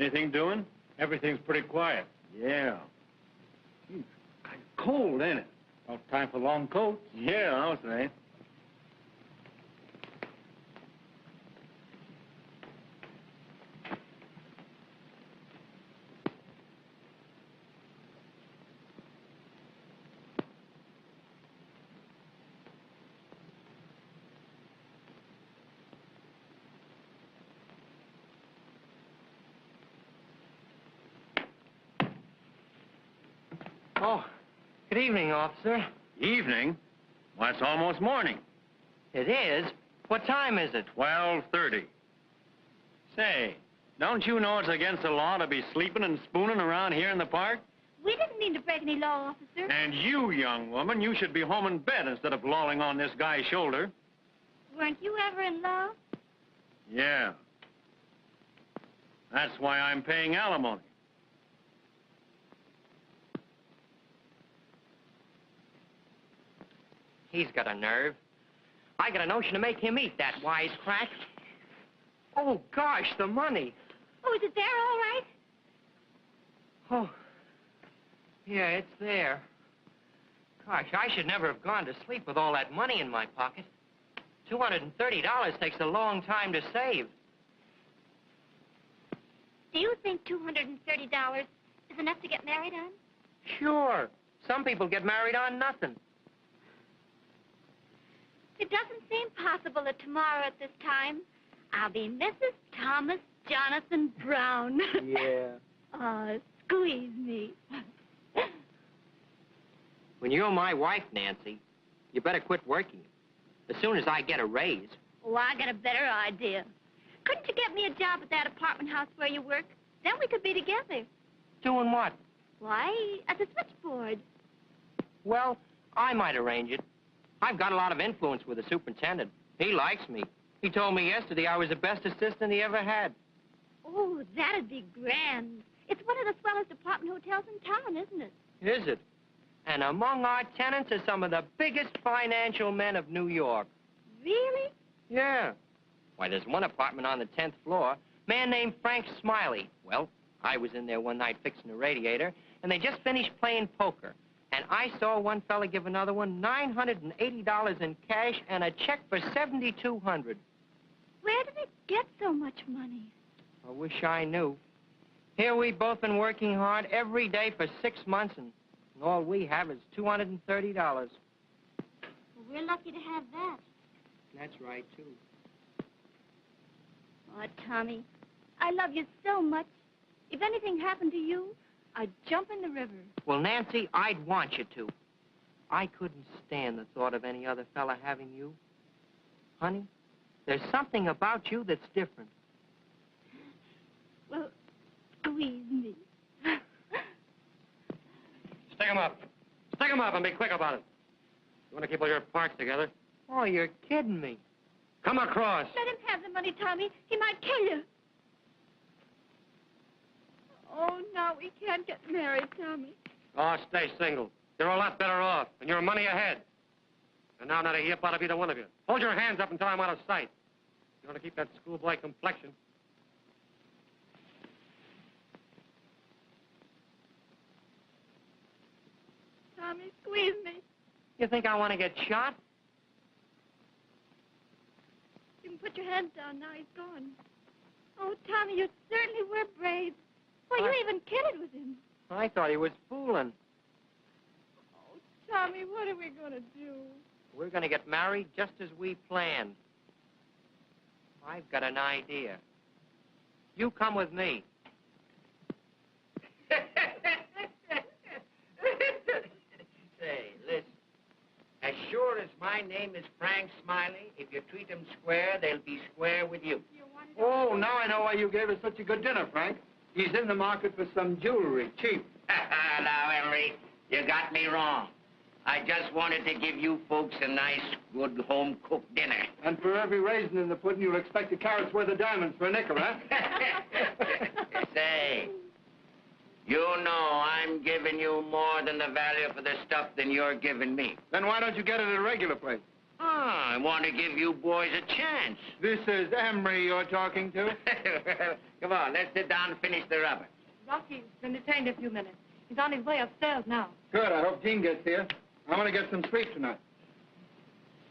Anything doing? Everything's pretty quiet. Yeah. It's kind of cold, ain't it? No time for long coats. Yeah, I was saying. Oh, good evening, officer. Evening? Why, it's almost morning. It is? What time is it? 12:30. Say, don't you know it's against the law to be sleeping and spooning around here in the park? We didn't mean to break any law, officer. And you, young woman, you should be home in bed instead of lolling on this guy's shoulder. Weren't you ever in love? Yeah. That's why I'm paying alimony. He's got a nerve. I got a notion to make him eat that wisecrack. Oh, gosh, the money. Oh, is it there all right? Oh, yeah, it's there. Gosh, I should never have gone to sleep with all that money in my pocket. $230 takes a long time to save. Do you think $230 is enough to get married on? Sure. Some people get married on nothing. It doesn't seem possible that tomorrow at this time, I'll be Mrs. Thomas Jonathan Brown. Yeah. Oh, squeeze me. When you're my wife, Nancy, you better quit working. As soon as I get a raise. Oh, I got a better idea. Couldn't you get me a job at that apartment house where you work? Then we could be together. Doing what? Why, at the switchboard. Well, I might arrange it. I've got a lot of influence with the superintendent. He likes me. He told me yesterday I was the best assistant he ever had. Oh, that'd be grand. It's one of the swellest apartment hotels in town, isn't it? Is it? And among our tenants are some of the biggest financial men of New York. Really? Yeah. Why, there's one apartment on the 10th floor, man named Frank Smiley. Well, I was in there one night fixing the radiator, and they just finished playing poker. And I saw one fella give another one $980 in cash and a check for $7,200. Where do they get so much money? I wish I knew. Here we've both been working hard every day for 6 months, and all we have is $230. Well, we're lucky to have that. That's right, too. Oh, Tommy, I love you so much. If anything happened to you, I'd jump in the river. Well, Nancy, I'd want you to. I couldn't stand the thought of any other fella having you. Honey, there's something about you that's different. Well, squeeze me. Stick 'em up. Stick 'em up and be quick about it. You want to keep all your parts together? Oh, you're kidding me. Come across. Let him have the money, Tommy. He might kill you. Oh, no, we can't get married, Tommy. Oh, stay single. You're a lot better off, and you're money ahead. And now not a yip out of either one of you. Hold your hands up until I'm out of sight. You want to keep that schoolboy complexion. Tommy, squeeze me. You think I want to get shot? You can put your hands down now. He's gone. Oh, Tommy, you certainly were brave. Well, you even kidded with him. I thought he was fooling. Oh, Tommy, what are we going to do? We're going to get married just as we planned. I've got an idea. You come with me. Say, listen. As sure as my name is Frank Smiley, if you treat them square, they'll be square with you. Oh, now I know why you gave us such a good dinner, Frank. He's in the market for some jewelry, cheap. Now, Henry, you got me wrong. I just wanted to give you folks a nice, good, home-cooked dinner. And for every raisin in the pudding, you'll expect a carrot's worth of diamonds for a nickel, huh? Say, you know I'm giving you more than the value for the stuff than you're giving me. Then why don't you get it at a regular place? I want to give you boys a chance. This is Emery you're talking to? Come on, let's sit down and finish the rubber. Rocky's been detained a few minutes. He's on his way upstairs now. Good. I hope Jean gets here. I want to get some sleep tonight.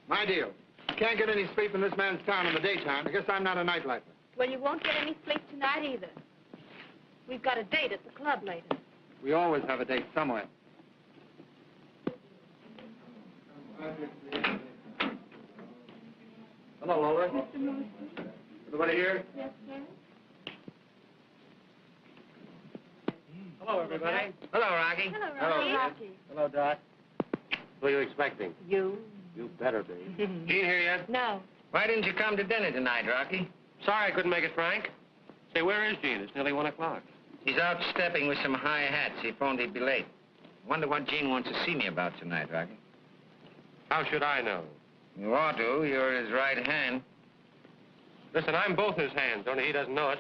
My deal. You can't get any sleep in this man's town in the daytime. I guess I'm not a nightlifer. Well, you won't get any sleep tonight either. We've got a date at the club later. We always have a date somewhere. Hello, Lola. Mr. Morrison? Everybody here? Yes, sir. Hello, everybody. Hello, Rocky. Hello, Hello, Rocky. Hello, Doc. Who are you expecting? You? You better be. Jean here yet? No. Why didn't you come to dinner tonight, Rocky? Sorry I couldn't make it, Frank. Say, where is Jean? It's nearly 1 o'clock. He's out stepping with some high hats. He phoned he'd be late. Wonder what Jean wants to see me about tonight, Rocky. How should I know? You ought to. You're his right hand. Listen, I'm both his hands, only he doesn't know it.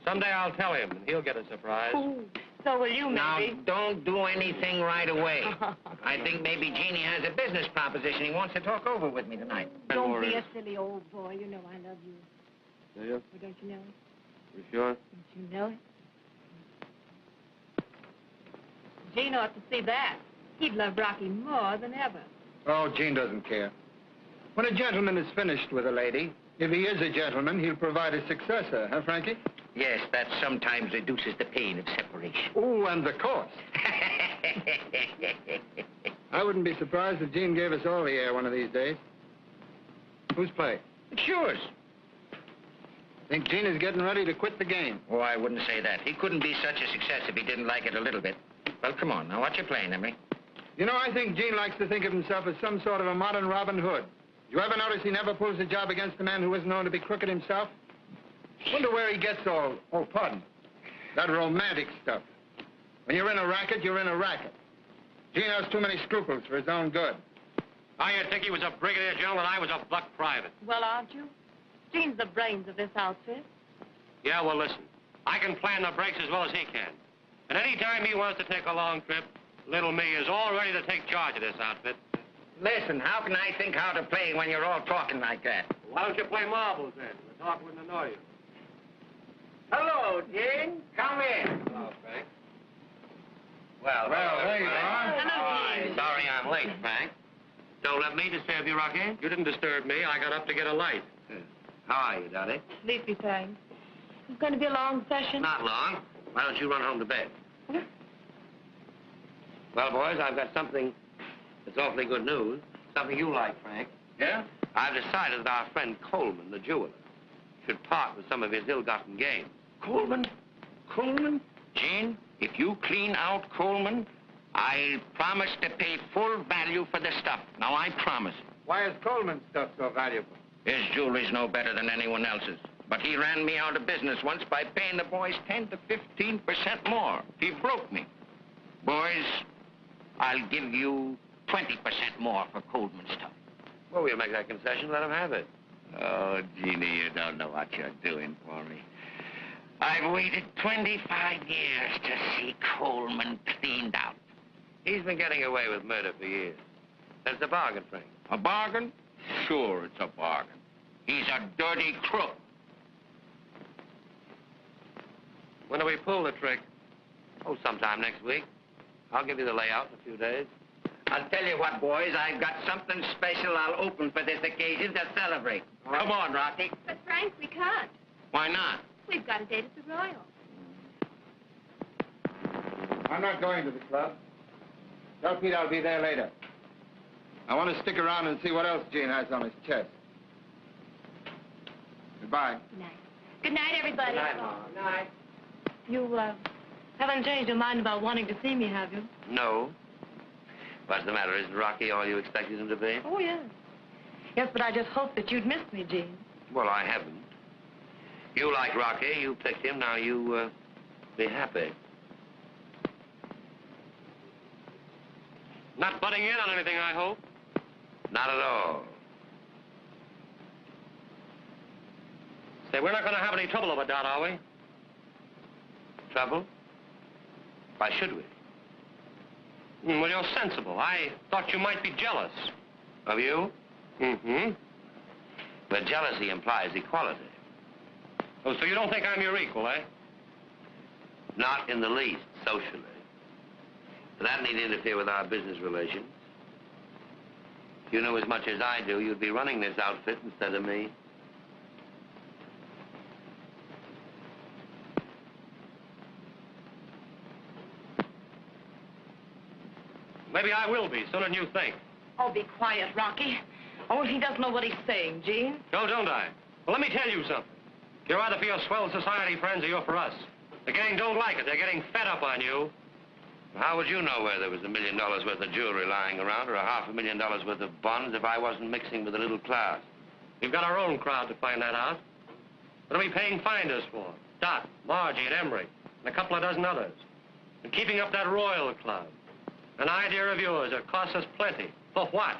Someday I'll tell him, and he'll get a surprise. Ooh, so will you, Now, maybe. don't do anything right away. I think maybe Jeannie has a business proposition he wants to talk over with me tonight. Don't be a silly old boy. You know I love you. Do you? Or don't you know it? You sure? Don't you know it? Gene ought to see that. He'd love Rocky more than ever. Oh, Jean doesn't care. When a gentleman is finished with a lady, if he is a gentleman, he'll provide a successor, huh, Frankie? Yes, that sometimes reduces the pain of separation. Oh, and the cost. I wouldn't be surprised if Jean gave us all the air one of these days. Whose play? It's yours. Think Jean is getting ready to quit the game. Oh, I wouldn't say that. He couldn't be such a success if he didn't like it a little bit. Well, come on. Now, what you playing, Emery? You know, I think Jean likes to think of himself as some sort of a modern Robin Hood. You ever notice he never pulls a job against a man who is known to be crooked himself? Wonder where he gets all, that romantic stuff. When you're in a racket, you're in a racket. Jean has too many scruples for his own good. You'd think he was a brigadier general and I was a buck private. Well, aren't you? Gene's the brains of this outfit. Yeah, well, listen. I can plan the breaks as well as he can. And any time he wants to take a long trip, little me is all ready to take charge of this outfit. Listen, how can I think how to play when you're all talking like that? Why don't you play marbles, then? The talk wouldn't annoy you. Hello, Jean. Come in. Hello, Frank. Well, there you are. Hello, Sorry I'm late, Frank. Don't let me disturb you, Rocky. You didn't disturb me. I got up to get a light. How are you, Dottie? Sleepy, thanks. It's going to be a long session. Not long. Why don't you run home to bed? Well, boys, I've got something that's awfully good news. Something you like, Frank. Yeah? I've decided that our friend Coleman, the jeweler, should part with some of his ill-gotten gains. Coleman? Coleman? Jean, if you clean out Coleman, I'll promise to pay full value for the stuff. Now, I promise. Why is Coleman's stuff so valuable? His jewelry's no better than anyone else's. But he ran me out of business once by paying the boys 10 to 15% more. He broke me. Boys, I'll give you 20% more for Coleman stuff. Well, we'll make that concession. Let him have it. Oh, Jeannie, you don't know what you're doing for me. I've waited 25 years to see Coleman cleaned out. He's been getting away with murder for years. That's a bargain, Frank. A bargain? Sure, it's a bargain. He's a dirty crook. When do we pull the trick? Oh, sometime next week. I'll give you the layout in a few days. I'll tell you what, boys, I've got something special I'll open for this occasion to celebrate. Come on, Rocky. But, Frank, we can't. Why not? We've got a date at the Royal. I'm not going to the club. Tell Pete I'll be there later. I want to stick around and see what else Jean has on his chest. Goodbye. Good night. Good night, everybody. Good night, Mom. Good night. You, haven't changed your mind about wanting to see me, have you? No. What's the matter? Isn't Rocky all you expected him to be? Oh, yes. Yes, but I just hoped that you'd miss me, Gene. Well, I haven't. You like Rocky. You picked him. Now you, be happy. Not butting in on anything, I hope? Not at all. Say, we're not going to have any trouble over Dot, are we? Trouble? Why should we? Well, you're sensible. I thought you might be jealous. Of you? Mm-hmm. But jealousy implies equality. Oh, so you don't think I'm your equal, eh? Not in the least, socially. But that need interfere with our business relations. If you knew as much as I do, you'd be running this outfit instead of me. Maybe I will be, sooner than you think. Oh, be quiet, Rocky. Oh, he doesn't know what he's saying, Gene. No, don't I? Well, let me tell you something. You're either for your swell society friends or you're for us. The gang don't like it. They're getting fed up on you. How would you know where there was $1 million worth of jewelry lying around or $500,000 worth of bonds if I wasn't mixing with a little class? We've got our own crowd to find that out. What are we paying finders for? Dot, Margie, and Emery, and a couple of dozen others. And keeping up that Royal Club. An idea of yours that costs us plenty. For what?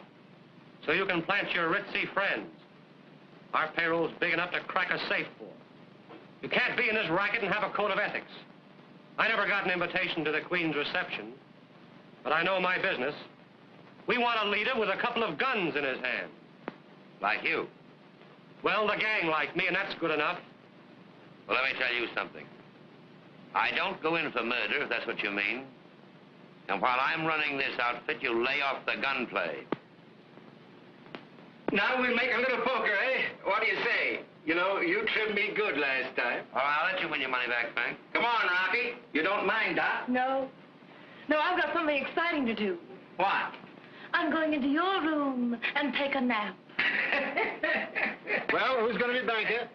So you can plant your ritzy friends. Our payroll's big enough to crack a safe for. You can't be in this racket and have a code of ethics. I never got an invitation to the Queen's reception, but I know my business. We want a leader with a couple of guns in his hand. Like you? Well, the gang like me, and that's good enough. Well, let me tell you something. I don't go in for murder, if that's what you mean. And while I'm running this outfit, you lay off the gunplay. Now we'll make a little poker, eh? What do you say? You know, you trimmed me good last time. Oh, I'll let you win your money back, Frank. Come on, Rocky. You don't mind, Doc? No. No, I've got something exciting to do. What? I'm going into your room and take a nap. Well, who's going to be banker?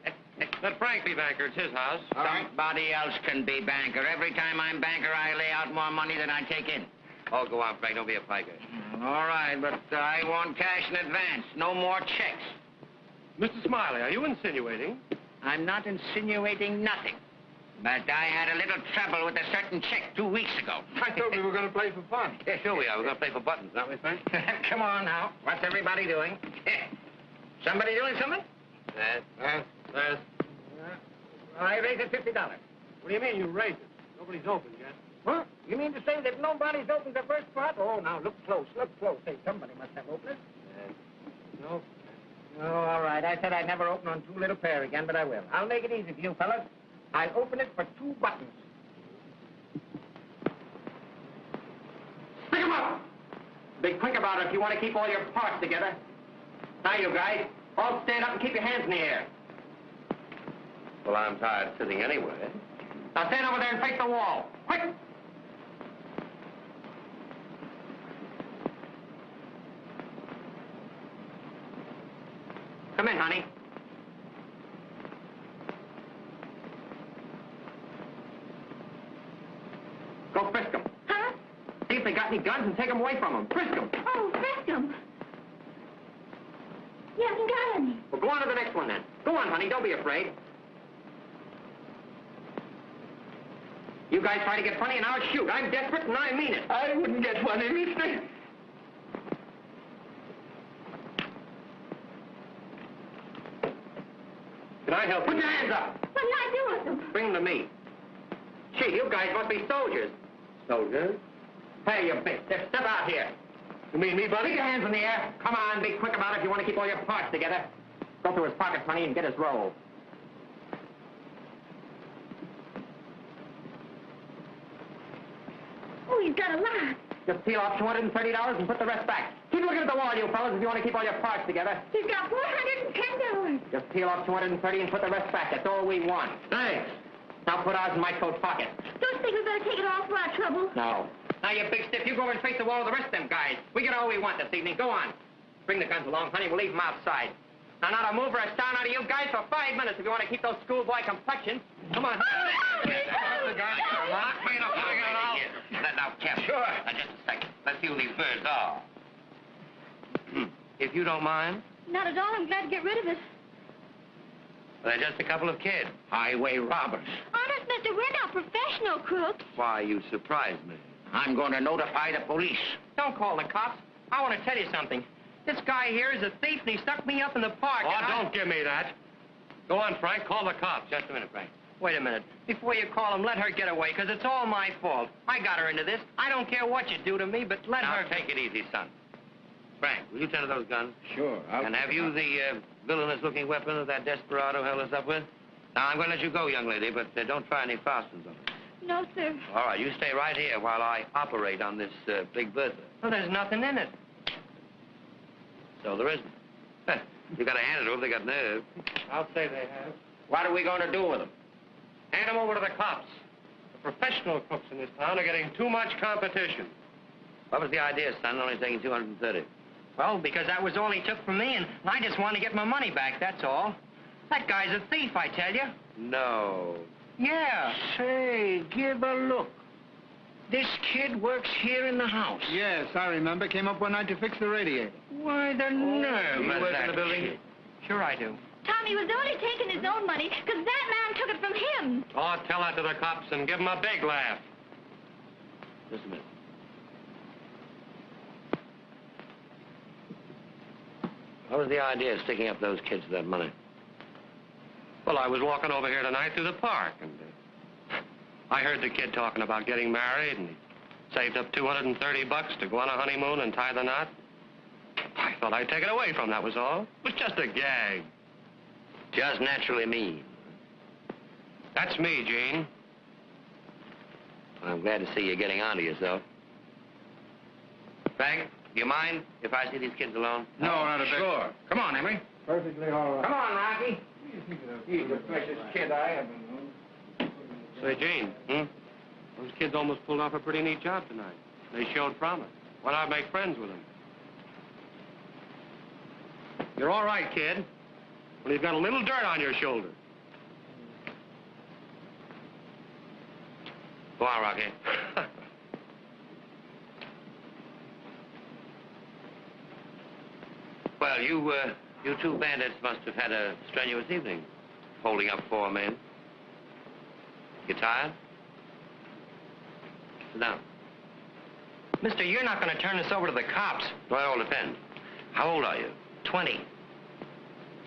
Let Frank be banker. It's his house. All right. Somebody else can be banker. Every time I'm banker, I lay out more money than I take in. Oh, go on, Frank. Don't be a piker. All right, but I want cash in advance. No more checks. Mr. Smiley, are you insinuating? I'm not insinuating nothing. But I had a little trouble with a certain check 2 weeks ago. I thought we were going to play for fun. Yeah, sure we are. We're going to play for buttons, aren't we, Frank? Come on now. What's everybody doing? Somebody doing something? Yes. I raised it $50. What do you mean you raised it? Nobody's opened yet. Huh? You mean to say that nobody's opened the first part? Oh, now, look close, look close. Hey, somebody must have opened it. No. Oh, all right. I said I'd never open on two little pair again, but I will. I'll make it easy for you fellas. I'll open it for 2 buttons. Stick 'em up! Be quick about it if you want to keep all your parts together. Now, you guys, all stand up and keep your hands in the air. Well, I'm tired sitting anyway. Now stand over there and face the wall. Quick! Come in, honey. Go frisk them. Huh? See if they got any guns and take them away from them. Frisk them. Oh, frisk him. He hasn't got any. Well, go on to the next one then. Go on, honey. Don't be afraid. You guys try to get funny and I'll shoot. I'm desperate and I mean it. I wouldn't get funny, mister. Can I help you? Put your hands up. What did I do with them? Bring them to me. Gee, you guys must be soldiers. Soldiers? Hey, you bitch. Just step out here. You mean me, buddy? Keep your hands in the air. Come on, be quick about it if you want to keep all your parts together. Go through his pockets, honey, and get his roll. Oh, he's got a lot. Just peel off $230 and put the rest back. Keep looking at the wall, you fellas, if you want to keep all your parts together. He's got $410. Just peel off $230 and put the rest back. That's all we want. Thanks. Now put ours in my coat pocket. Don't think we better take it all for our trouble. No. Now, you big stiff, you go over and face the wall with the rest of them guys. We get all we want this evening. Go on. Bring the guns along, honey. We'll leave them outside. Now, not a move or a sound out of you guys for 5 minutes if you want to keep those schoolboy complexions. Come on. Now, Cap. Sure. Now, just a second. Let's see who these birds are. If you don't mind. Not at all. I'm glad to get rid of it. They're just a couple of kids. Highway robbers. Honest, mister, we're not professional crooks. Why, you surprised me. I'm going to notify the police. Don't call the cops. I want to tell you something. This guy here is a thief, and he stuck me up in the park. Oh, and don't give me that. Go on, Frank. Call the cops. Just a minute, Frank. Wait a minute. Before you call him, let her get away, because it's all my fault. I got her into this. I don't care what you do to me, but let Now, her... take it easy, son. Frank, will you tend to those guns? Sure. And have you the villainous-looking weapon that that desperado held us up with? Now, I'm going to let you go, young lady, but don't try any fasteners on it. No, sir. All right, you stay right here while I operate on this big Bertha. Well, there's nothing in it. So there isn't. You got to hand it to them. They got nerve. I'll say they have. What are we going to do with them? Hand them over to the cops. The professional cooks in this town are getting too much competition. What was the idea, son? Only taking 230. Well, because that was all he took from me, and I just want to get my money back, that's all. That guy's a thief, I tell you. No. Yeah. Say, give a look. This kid works here in the house. Yes, I remember. Came up one night to fix the radiator. Why, the nerve You of work that in the building? kid. Sure I do. Tommy was only taking his own money because that man took it from him. Oh, tell that to the cops and give them a big laugh. Just a minute. What was the idea of sticking up those kids for that money? Well, I was walking over here tonight through the park, and I heard the kid talking about getting married, and he saved up $230 to go on a honeymoon and tie the knot. I thought I'd take it away from him, that was all. It was just a gag. Just naturally mean. That's me, Gene. I'm glad to see you getting on to yourself. Frank, do you mind if I see these kids alone? No, not a bit. Sure. Come on, Emery. Perfectly all right. Come on, Rocky. He's the precious kid I ever known. Say, Gene, those kids almost pulled off a pretty neat job tonight. They showed promise. Why not make friends with them? You're all right, kid. When you've got a little dirt on your shoulder. Go on, Rocky. Well, you two bandits must have had a strenuous evening, holding up 4 men. You tired? Sit down. Mister, you're not going to turn us over to the cops. Well, it all depends. How old are you? 20.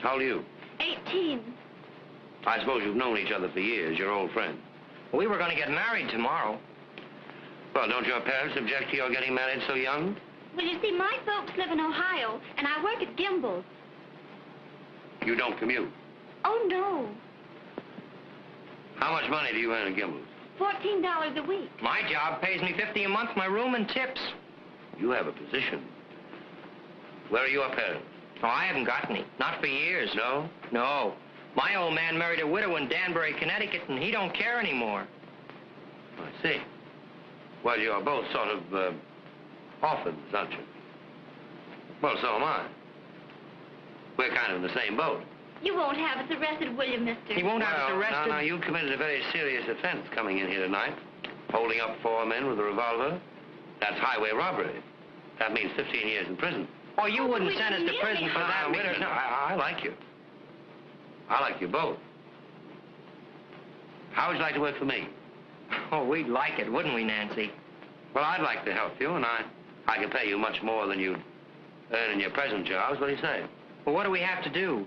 How old are you? 18. I suppose you've known each other for years. You're old friends. We were going to get married tomorrow. Well, don't your parents object to your getting married so young? Well, you see, my folks live in Ohio, and I work at Gimbel's. You don't commute. Oh, no. How much money do you earn at Gimbel's? $14 a week. My job pays me $50 a month, my room and tips. You have a position. Where are your parents? Oh, I haven't got any. Not for years. No? No. My old man married a widow in Danbury, Connecticut, and he don't care anymore. I see. Well, you're both sort of, orphans, aren't you? Well, so am I. We're kind of in the same boat. You won't have us arrested, will you, mister? He won't have us arrested. Now, you committed a very serious offense coming in here tonight. Holding up 4 men with a revolver. That's highway robbery. That means 15 years in prison. Oh, you wouldn't send us to prison for that. Wait a minute. I like you. I like you both. How would you like to work for me? Oh, we'd like it, wouldn't we, Nancy? Well, I'd like to help you, and I can pay you much more than you'd earn in your present jobs. What do you say? Well, what do we have to do?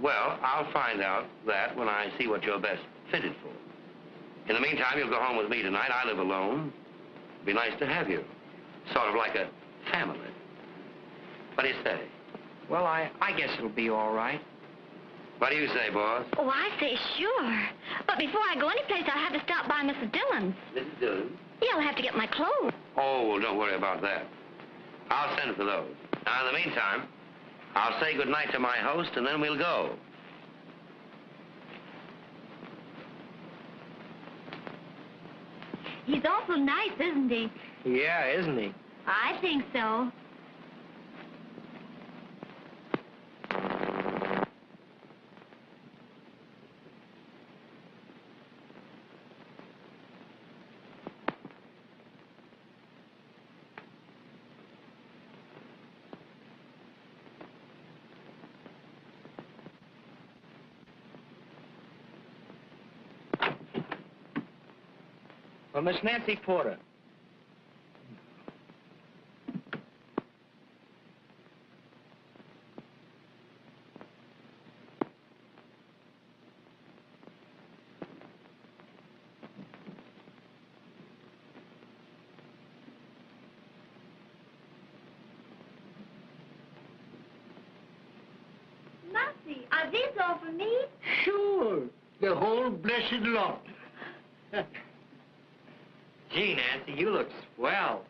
Well, I'll find out that when I see what you're best fitted for. In the meantime, you'll go home with me tonight. I live alone. It'd be nice to have you. Sort of like a family. What do you say? Well, I guess it'll be all right. What do you say, boss? Oh, I say sure. But before I go anyplace, I'll have to stop by Mrs. Dillon's. Mrs. Dillon? Yeah, I'll have to get my clothes. Oh, well, don't worry about that. I'll send for those. Now, in the meantime, I'll say goodnight to my host, and then we'll go. He's awful nice, isn't he? Yeah, isn't he? I think so. Well, Miss Nancy Porter. Are these all for me? Sure. The whole blessed lot. Gee, Nancy, you look swell.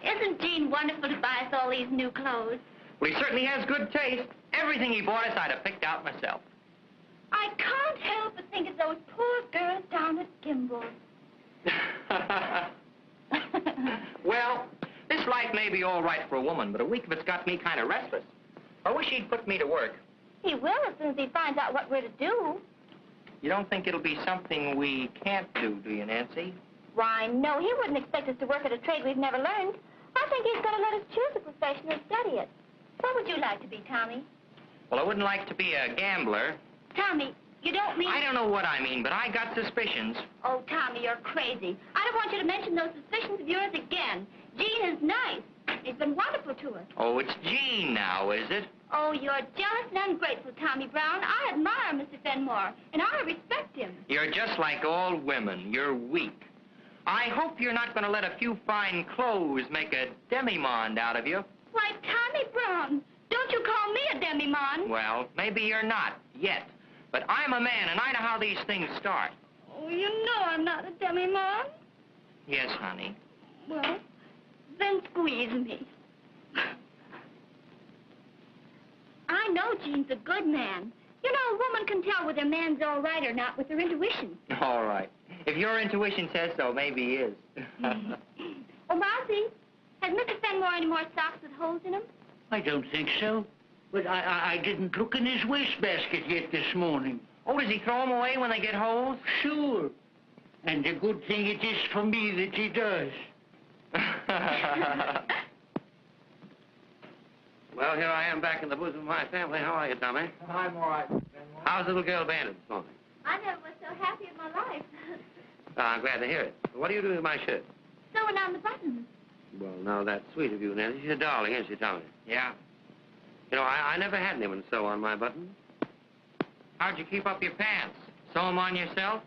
Isn't Gene wonderful to buy us all these new clothes? Well, he certainly has good taste. Everything he bought us, I'd have picked out myself. I can't help but think of those poor girls down at Gimbel's. Well, this life may be all right for a woman, but a week of it's got me kind of restless. I wish he'd put me to work. He will as soon as he finds out what we're to do. You don't think it'll be something we can't do you, Nancy? Why, no, he wouldn't expect us to work at a trade we've never learned. I think he's going to let us choose a profession and study it. What would you like to be, Tommy? Well, I wouldn't like to be a gambler. Tommy, you don't mean... I don't know what I mean, but I got suspicions. Oh, Tommy, you're crazy. I don't want you to mention those suspicions of yours again. Gene is nice. He's been wonderful to us. Oh, it's Gene now, is it? Oh, you're jealous and ungrateful, Tommy Brown. I admire Mr. Fenmore, and I respect him. You're just like all women. You're weak. I hope you're not going to let a few fine clothes make a demi-monde out of you. Why, Tommy Brown, don't you call me a demi-monde. Well, maybe you're not, yet. But I'm a man, and I know how these things start. Oh, you know I'm not a demi-monde. Yes, honey. Well, then squeeze me. I know Gene's a good man. You know, a woman can tell whether a man's all right or not with her intuition. All right. If your intuition says so, maybe he is. Oh, Marcy, has Mr. Fenmore any more socks with holes in them? I don't think so. But I didn't look in his wastebasket yet this morning. Oh, does he throw them away when they get holes? Sure. And the good thing it is for me that he does. Well, here I am back in the bosom of my family. How are you, Tommy? I'm all right. How's the little girl Bandit this morning? I never was so happy in my life. I'm glad to hear it. What are you doing with my shirt? Sewing on the buttons. Well, now, that's sweet of you, Nancy. She's a darling, isn't she, Tommy? Yeah. You know, I never had anyone sew on my buttons. How'd you keep up your pants? Sew them on yourself?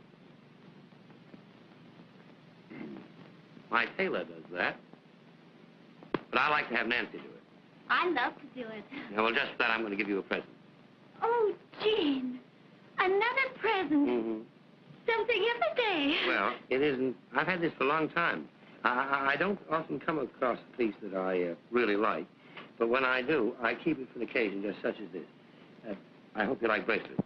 My tailor does that. But I like to have Nancy do it. I love to do it. Yeah, well, just for that, I'm going to give you a present. Oh, Gene, another present. Mm-hmm. Something every day. Well, it isn't. I've had this for a long time. I don't often come across a piece that I really like. But when I do, I keep it for an occasion just such as this. I hope you like bracelets.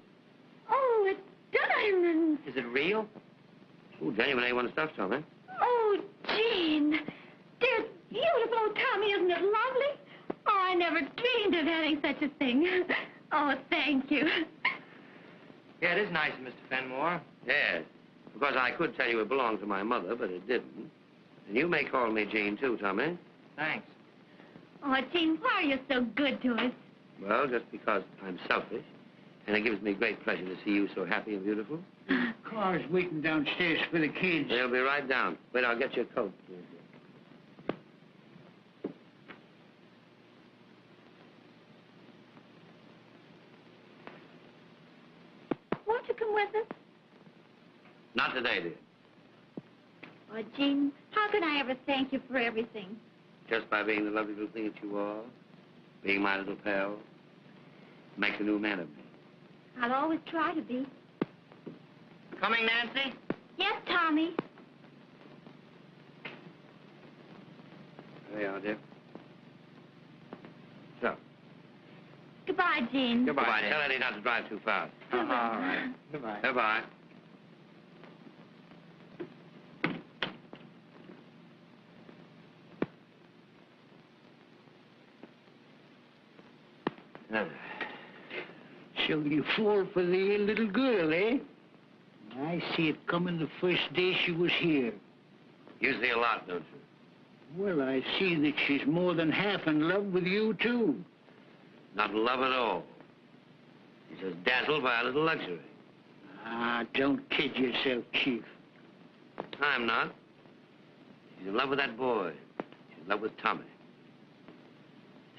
Oh, it's diamonds. Is it real? Oh, genuine A1 stuff, Tommy. Oh, Gene. They're beautiful. Oh, Tommy, isn't it lovely? Oh, I never dreamed of having such a thing. Oh, thank you. Yeah, it is nice, Mr. Fenmore. Yes. Of course, I could tell you it belonged to my mother, but it didn't. And you may call me Gene, too, Tommy. Thanks. Oh, Gene, why are you so good to us? Well, just because I'm selfish. And it gives me great pleasure to see you so happy and beautiful. Car's waiting downstairs for the kids. They'll be right down. Wait, I'll get your coat. Won't you come with us? Not today, dear. Oh, Gene, how can I ever thank you for everything? Just by being the lovely little thing that you are, being my little pal, makes a new man of me. I'll always try to be. Coming, Nancy? Yes, Tommy. There you are, dear. So. Goodbye, Gene. Goodbye, dear. Tell Eddie not to drive too fast. All right. Goodbye. Goodbye. So you fall for the little girl, eh? I see it coming the first day she was here. You see a lot, don't you? Well, I see that she's more than half in love with you, too. Not in love at all. She's just dazzled by a little luxury. Ah, don't kid yourself, Chief. I'm not. She's in love with that boy. She's in love with Tommy.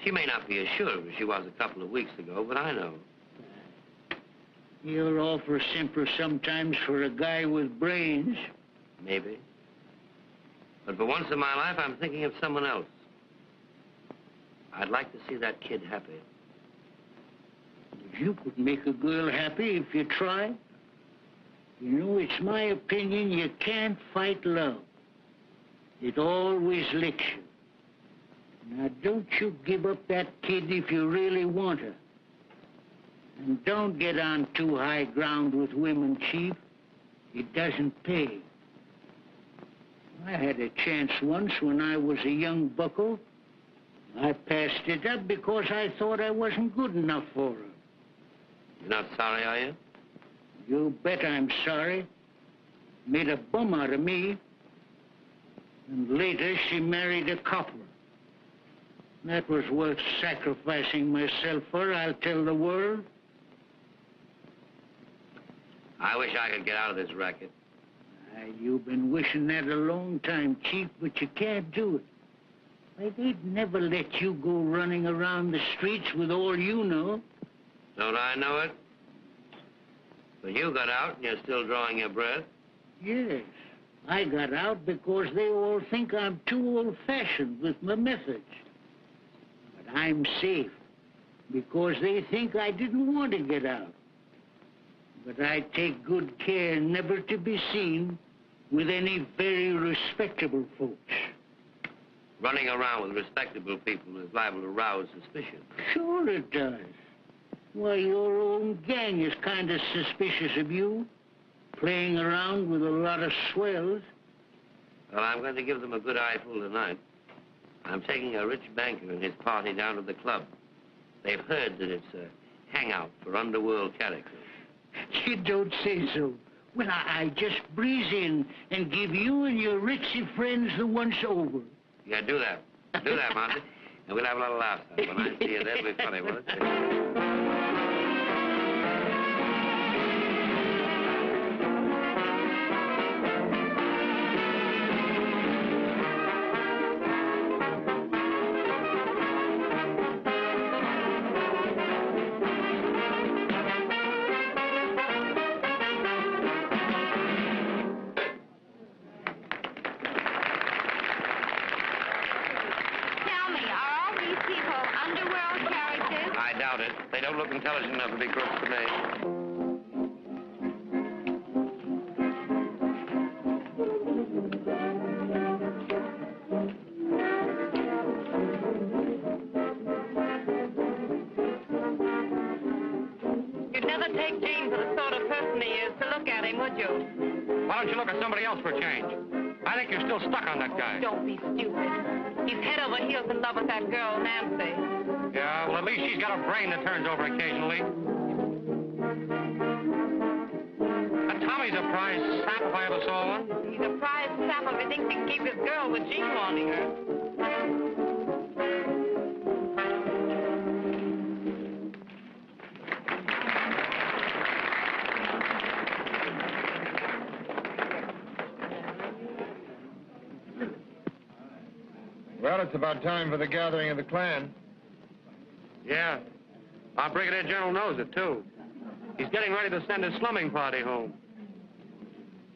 She may not be as sure as she was a couple of weeks ago, but I know. You're awful simple sometimes for a guy with brains. Maybe. But for once in my life, I'm thinking of someone else. I'd like to see that kid happy. You could make a girl happy if you tried. You know, it's my opinion you can't fight love. It always licks you. Now, don't you give up that kid if you really want her. And don't get on too high ground with women, Chief. It doesn't pay. I had a chance once when I was a young bucko. I passed it up because I thought I wasn't good enough for her. You're not sorry, are you? You bet I'm sorry. Made a bum out of me. And later, she married a copper. That was worth sacrificing myself for, I'll tell the world. I wish I could get out of this racket. You've been wishing that a long time, Chief, but you can't do it. Why, they'd never let you go running around the streets with all you know. Don't I know it? But you got out and you're still drawing your breath. Yes, I got out because they all think I'm too old-fashioned with my methods. But I'm safe because they think I didn't want to get out. But I take good care never to be seen with any very respectable folks. Running around with respectable people is liable to rouse suspicion. Sure it does. Why, your own gang is kind of suspicious of you, playing around with a lot of swells. Well, I'm going to give them a good eyeful tonight. I'm taking a rich banker and his party down to the club. They've heard that it's a hangout for underworld characters. You don't say so. Well, I just breeze in and give you and your ritzy friends the once over. Yeah, do that. Do that, Monty. And we'll have a little laugh. When I see you, that'll be funny, won't it? They don't look intelligent enough to be crooks to me. You'd never take Gene for the sort of person he is to look at him, would you? Why don't you look at somebody else for a change? I think you're still stuck on that guy. Don't be stupid. He's head over heels in love with that girl, Nancy. Yeah, well, at least she's got a brain that turns over occasionally. And Tommy's a prize sap if I ever saw one. He's a prize sap if he thinks he can keep his girl with Gene wanting her. Well, it's about time for the gathering of the clan. Yeah. Our Brigadier General knows it, too. He's getting ready to send his slumming party home.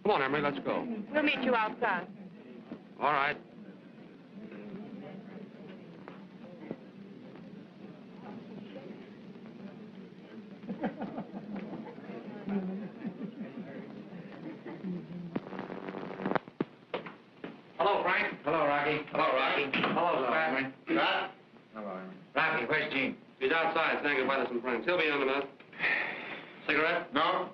Come on, Emery, let's go. We'll meet you outside. All right. Hello, Frank. Hello, Rocky. Hello, Rocky. Hello, Pat. Pat? Hello. Rocky, where's Gene? He's outside saying goodbye to some friends. He'll be in a minute. Cigarette? No.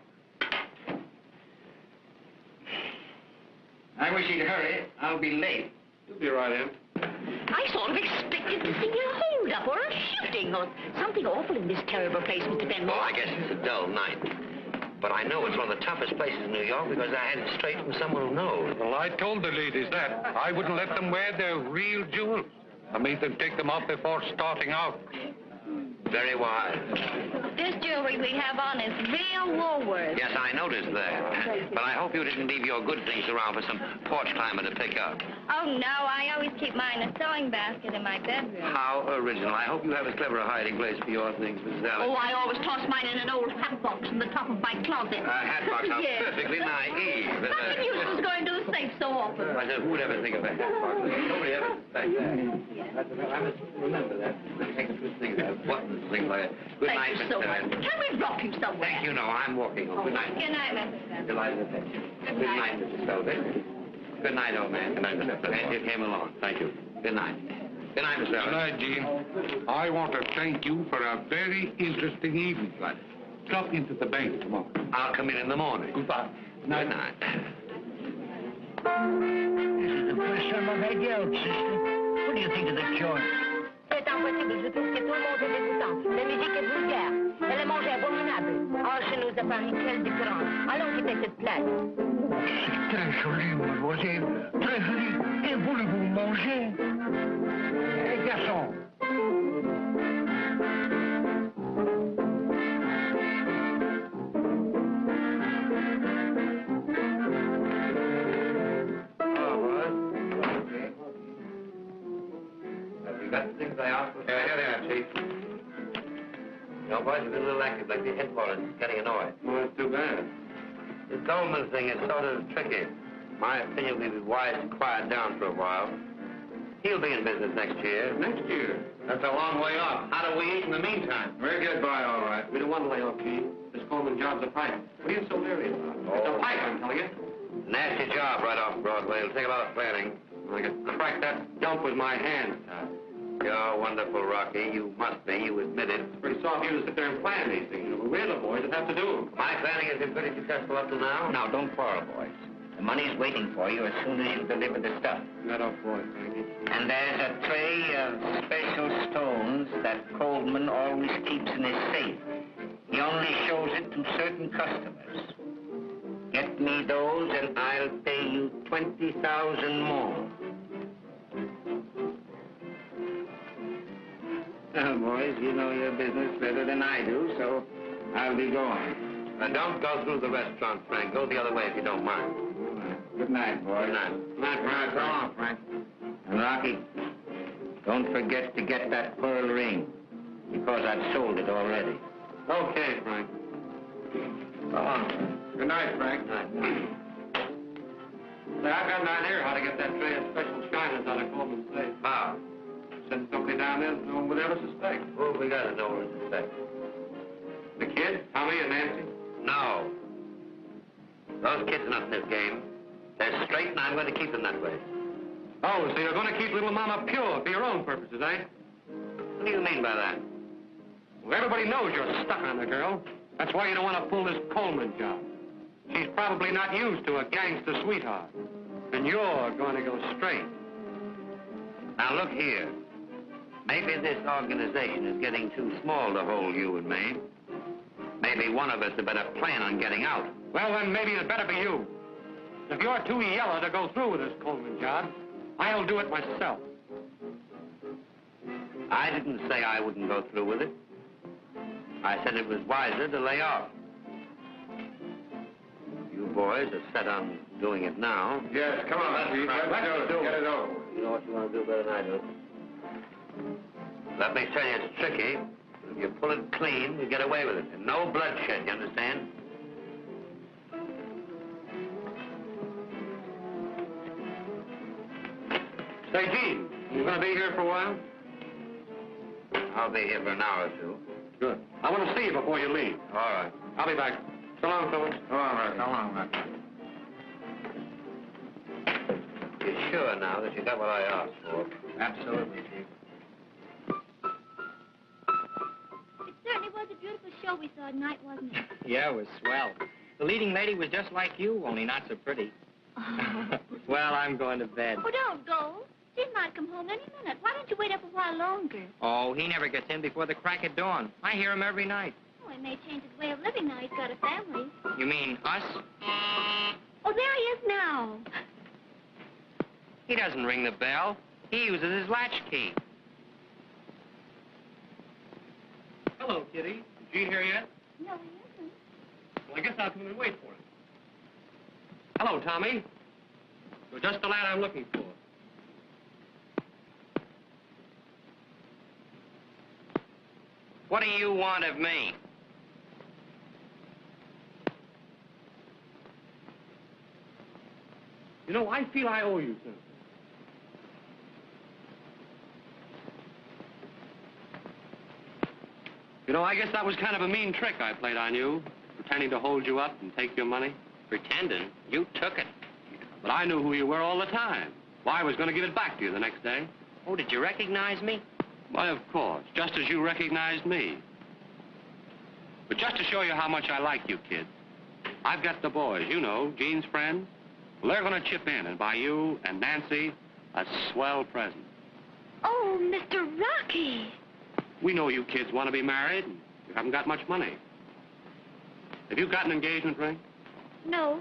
I wish he'd hurry. I'll be late. You'll be right in. I sort of expected to see a hold-up or a shooting or something awful in this terrible place, Mr. Benmore. Oh, I guess it's a dull night. But I know it's one of the toughest places in New York because I had it straight from someone who knows. Well, I told the ladies that. I wouldn't let them wear their real jewels. I made them take them off before starting out. Very wise. This jewelry we have on is real Woolworth. Yes, I noticed that. But I hope you didn't leave your good things around for some porch climber to pick up. Oh, no, I always keep mine in a sewing basket in my bedroom. How original. I hope you have as clever a hiding place for your things, Mrs. Allen. Oh, I always toss mine in an old hat box in the top of my closet. Hat box, how Yes. perfectly naive. Nothing use is going to a safe so often. I said, who would ever think of a hat box? Nobody ever suspects that. I must remember that. Take a good thing of that. Buttons, things like that. Good night, Thank you so Mr. much. Can we drop you somewhere? Thank you. No, I'm walking home. Good night. Good night, Mrs. Feather. Delighted to meet you. Good night, Mrs. Feather. Good night, old man. Good night, Mr. Feather. Glad you came along. Thank you. Good night. Good night, Mr. Feather. Good night, Gene. I want to thank you for a very interesting evening. Right. Drop into the bank tomorrow. I'll come in the morning. Goodbye. Good night. This is the first time I've had you out, sister. What do you think of the joint? C'est impossible. Je trouve que tout le monde est dégoûtant. La musique est vulgaire. Et le manger abominable. Oh, chez nous, à Paris, quelle différence. Allons quitter cette place. C'est très joli, mademoiselle. Très joli. Et voulez-vous manger? Garçon. Got the things I asked for? Yeah, here they are, Chief. You know, boys, we've been a little active lately. Headquarters is getting annoyed. Well, that's too bad. This Goldman thing is sort of tricky. My opinion would be wise to quiet down for a while. He'll be in business next year. Next year? That's a long way off. How do we eat in the meantime? We'll get by all right. We don't want to lay off, Chief. This Goldman job's a pipe. What are you so leery about? It's a pipe, I'm telling you. Nasty job right off Broadway. It'll take a lot of planning. I could crack that dump with my hands tied. You're wonderful, Rocky. You must be. You admit it. It's pretty soft of you to sit there and plan these things. We're the boys that have to do them. My planning has been pretty successful up to now. Now, don't quarrel, boys. The money's waiting for you as soon as you deliver the stuff. That off, boy, Frankie. And there's a tray of special stones that Coleman always keeps in his safe. He only shows it to certain customers. Get me those and I'll pay you 20,000 more. Well, boys, you know your business better than I do, so I'll be going. Now, don't go through the restaurant, Frank. Go the other way if you don't mind. Good night, boys. Good night. Good night, Frank. So long, Frank. And Rocky, don't forget to get that pearl ring, because I've sold it already. Okay, Frank. So long. Good night, Frank. Good night. Say, I've got an idea how to get that tray of special shiners out of Coleman's safe. How? Send somebody down there that no one would ever suspect. Who have we got to know or suspect? The kid? Tommy and Nancy? No. Those kids are not in this game. They're straight, and I'm going to keep them that way. Oh, so you're going to keep little Mama pure for your own purposes, eh? What do you mean by that? Well, everybody knows you're stuck on the girl. That's why you don't want to pull this Coleman job. She's probably not used to a gangster sweetheart. And you're going to go straight. Now, look here. Maybe this organization is getting too small to hold you and me. Maybe one of us had better plan on getting out. Well, then maybe it better be you. If you're too yellow to go through with this Coleman job, I'll do it myself. I didn't say I wouldn't go through with it. I said it was wiser to lay off. You boys are set on doing it now. Yes, come on, let's do it. Get it over. You know what you want to do better than I do. Let me tell you, it's tricky. If you pull it clean, you get away with it. And no bloodshed, you understand? Say, Gene, you going to be here for a while? I'll be here for an hour or two. Good. I want to see you before you leave. All right. I'll be back. So long, fellas. So long, Rocky. So long, Rocky. You're sure now that you got what I asked for? Absolutely, Chief. It certainly was a beautiful show we saw tonight, wasn't it? Yeah, it was swell. The leading lady was just like you, only not so pretty. Well, I'm going to bed. Oh, don't go. Jim might come home any minute. Why don't you wait up a while longer? Oh, he never gets in before the crack of dawn. I hear him every night. Oh, he may change his way of living now he's got a family. You mean us? Oh, there he is now. He doesn't ring the bell. He uses his latchkey. Hello, Kitty. Is Gene here yet? No, he isn't. Well, I guess I'll come in and wait for him. Hello, Tommy. You're just the lad I'm looking for. What do you want of me? You know, I feel I owe you something. You know, I guess that was kind of a mean trick I played on you, pretending to hold you up and take your money. Pretending? You took it. But I knew who you were all the time. Why, I was going to give it back to you the next day. Oh, did you recognize me? Why, of course, just as you recognized me. But just to show you how much I like you, kid, I've got the boys, you know, Gene's friends. Well, they're going to chip in and buy you and Nancy a swell present. Oh, Mr. Rocky. We know you kids want to be married, and you haven't got much money. Have you got an engagement ring? No,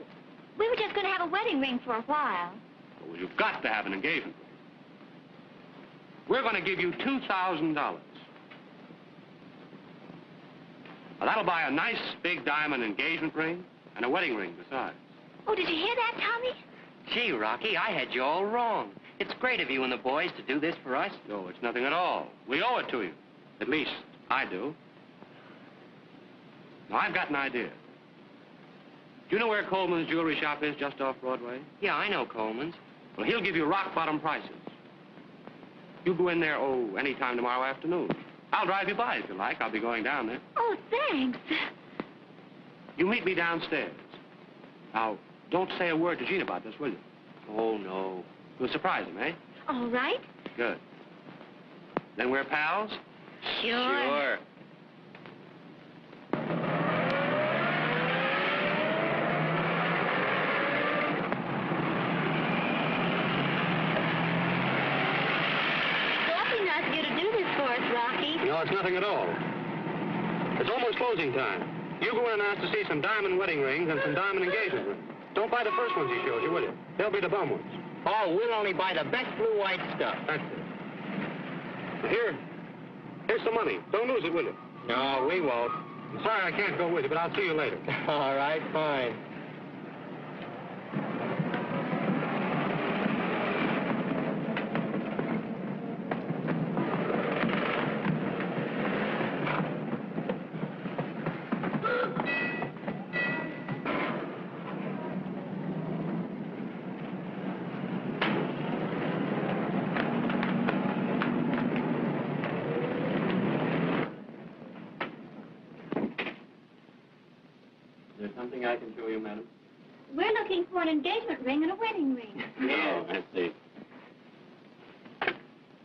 we were just going to have a wedding ring for a while. Well, you've got to have an engagement ring. We're going to give you $2,000. Now, that'll buy a nice big diamond engagement ring and a wedding ring besides. Oh, did you hear that, Tommy? Gee, Rocky, I had you all wrong. It's great of you and the boys to do this for us. No, it's nothing at all. We owe it to you. At least, I do. Now, I've got an idea. Do you know where Coleman's jewelry shop is, just off Broadway? Yeah, I know Coleman's. Well, he'll give you rock-bottom prices. You go in there, any time tomorrow afternoon. I'll drive you by if you like. I'll be going down there. Oh, thanks. You meet me downstairs. Now, don't say a word to Gene about this, will you? Oh, no. You'll surprise him, eh? All right. Good. Then we're pals? Sure. No, it's nothing at all. It's almost closing time. You go in and ask to see some diamond wedding rings and some diamond engagement rings. Don't buy the first ones he shows you, will you? They'll be the bum ones. Oh, we'll only buy the best blue-white stuff. That's it. Here's some money. Don't lose it, will you? No, we won't. I'm sorry I can't go with you, but I'll see you later. All right, fine. I can show you, madam. We're looking for an engagement ring and a wedding ring. Oh, I see.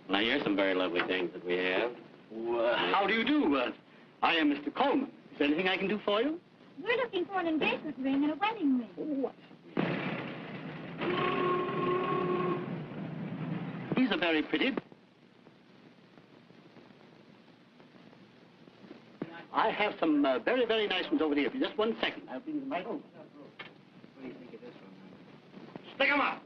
Now, here's some very lovely things that we have. Well, how do you do? I am Mr. Coleman. Is there anything I can do for you? We're looking for an engagement ring and a wedding ring. What? These are very pretty. I have some very, very nice ones over here. For just 1 second, I'll bring them right over. What do you think of this one? Stick 'em up!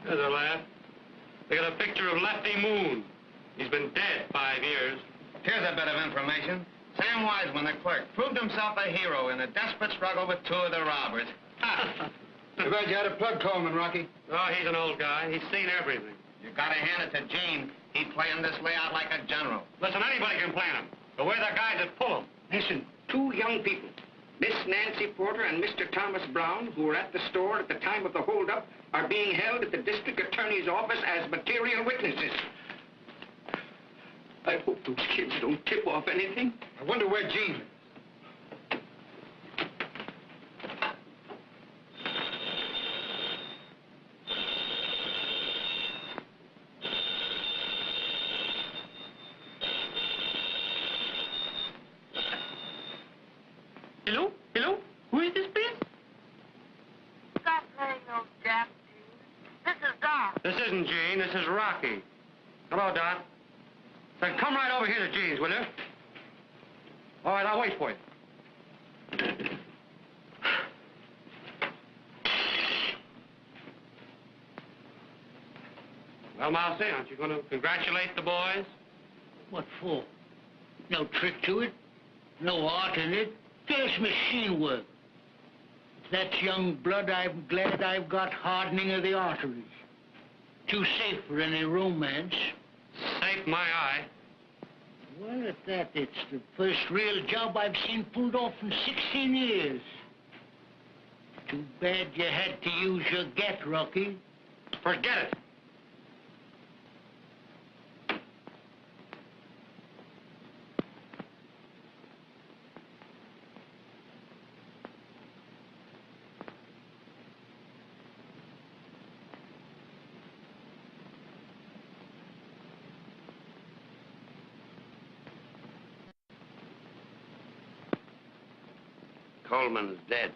There's a laugh. They got a picture of Lefty Moon. He's been dead 5 years. Here's a bit of information. Sam Wiseman, the clerk, proved himself a hero in a desperate struggle with 2 of the robbers. Too bad you had to plug Coleman, Rocky. Oh, he's an old guy. He's seen everything. You gotta hand it to Gene. He planned this layout like a general. Listen, anybody can plan him. But we're the guys that pull him. Listen, 2 young people, Miss Nancy Porter and Mr. Thomas Brown, who were at the store at the time of the holdup, are being held at the district attorney's office as material witnesses. I hope those kids don't tip off anything. I wonder where Gene is. Hello? Hello? Who is this, please? Stop playing those jacks, Gene. This is Doc. This isn't Gene. This is Rocky. Hello, Doc. Then come right over here to Gene's, will you? All right, I'll wait for you. Well, Mousy, aren't you going to congratulate the boys? What for? No trick to it. No art in it. Just machine work. If that's young blood, I'm glad I've got hardening of the arteries. Too safe for any romance. Safe my eye. Well, at that, it's the first real job I've seen pulled off in 16 years. Too bad you had to use your get, Rocky. Forget it. Coleman's dead.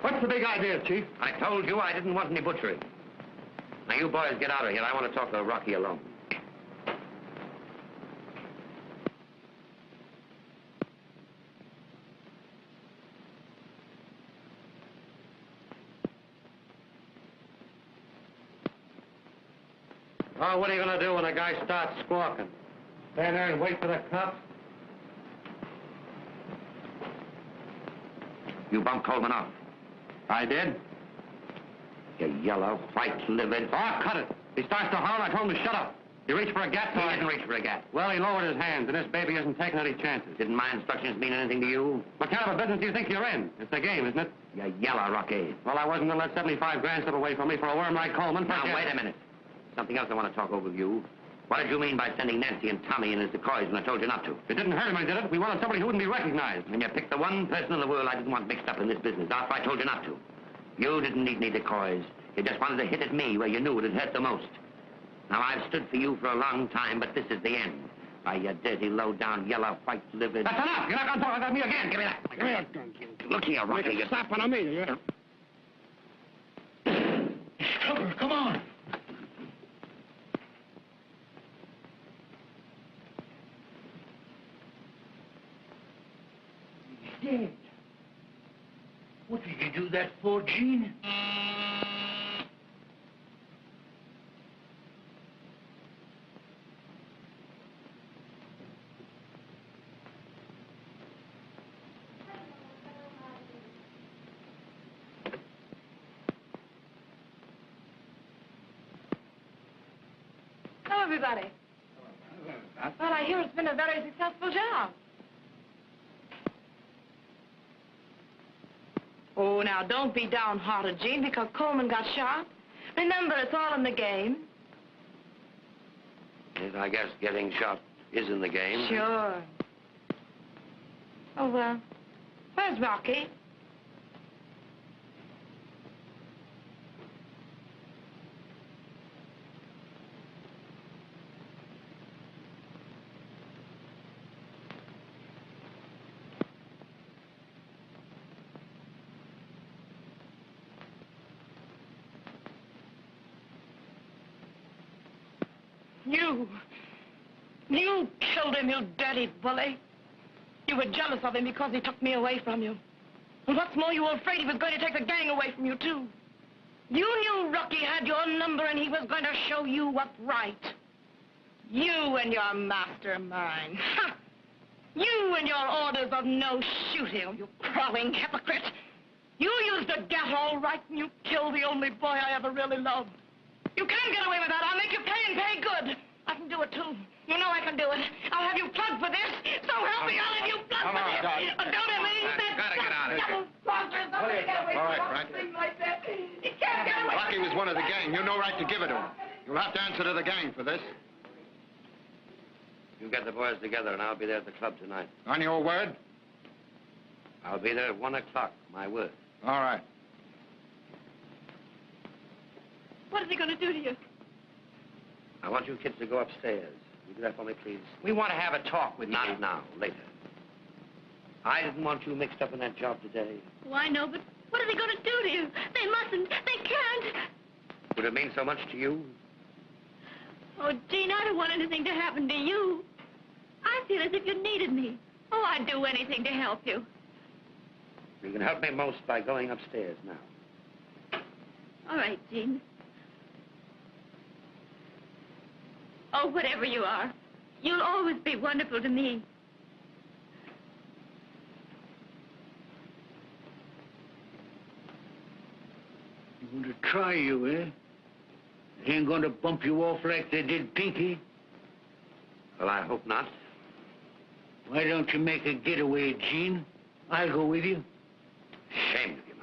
What's the big idea, Chief? I told you I didn't want any butchery. Now, you boys get out of here. I want to talk to Rocky alone. Oh, what are you going to do when a guy starts squawking? Stand there and wait for the cops? You bumped Coleman off. I did. You yellow, white-livered... Oh, cut it. He starts to holler, I told him to shut up. He reached for a gat. He didn't reach for a gat. Well, he lowered his hands, and this baby isn't taking any chances. Didn't my instructions mean anything to you? What kind of a business do you think you're in? It's a game, isn't it? You yellow, Rocky. Well, I wasn't going to let 75 grand slip away from me for a worm like Coleman. Now, wait a minute. Something else I want to talk over with you. What did you mean by sending Nancy and Tommy in as decoys when I told you not to? It didn't hurt him, I did it. We wanted somebody who wouldn't be recognized. And you picked the one person in the world I didn't want mixed up in this business after I told you not to. You didn't need any decoys. You just wanted to hit at me where you knew it would hurt the most. Now, I've stood for you for a long time, but this is the end. Why, you dirty, low-down, yellow, white-livered... That's enough! You're not going to talk about me again! Give me that! Give me that gun. Look here, Rocky. Make a stop on me, yeah? It's trouble. Come on. He's dead. What did you do that for, Gene? Hello, everybody. Well, I hear it's been a very successful job. Oh, now, don't be downhearted, Gene, because Coleman got shot. Remember, it's all in the game. Yes, I guess getting shot is in the game. Sure. Oh, where's Rocky? You killed him, you dirty bully. You were jealous of him because he took me away from you. And what's more, you were afraid he was going to take the gang away from you, too. You knew Rocky had your number and he was going to show you what's right. You and your mastermind. Ha! You and your orders of no shooting, you crawling hypocrite. You used a gat all right and you killed the only boy I ever really loved. You can't get away with that. I'll make you pay and pay good. I can do it, too. You know I can do it. I'll have you plugged for this. So help me, I'll have you plugged for this. Don't ever eat that. Gotta get out of here. All right, Frank. Like that. You can't get away. Rocky was one of the gang. You've no right to give it to him. You'll have to answer to the gang for this. You get the boys together, and I'll be there at the club tonight. On your word? I'll be there at 1 o'clock, my word. All right. What is he going to do to you? I want you kids to go upstairs. Will you do that for me, please? We want to have a talk with you. Not now, later. I didn't want you mixed up in that job today. Oh, I know, but what are they going to do to you? They mustn't. They can't. Would it mean so much to you? Oh, Gene, I don't want anything to happen to you. I feel as if you needed me. Oh, I'd do anything to help you. You can help me most by going upstairs now. All right, Gene. Oh, whatever you are, you'll always be wonderful to me. You want to try you, eh? They ain't going to bump you off like they did Pinky. Well, I hope not. Why don't you make a getaway, Gene? I'll go with you. Ashamed of you,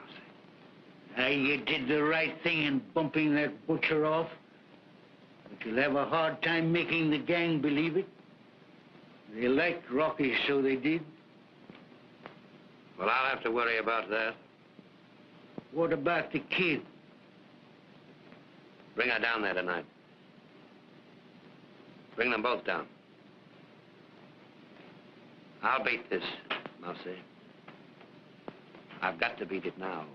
Mousy. You did the right thing in bumping that butcher off. But you'll have a hard time making the gang believe it. They liked Rocky, so they did. Well, I'll have to worry about that. What about the kid? Bring her down there tonight. Bring them both down. I'll beat this, Mousy. I've got to beat it now.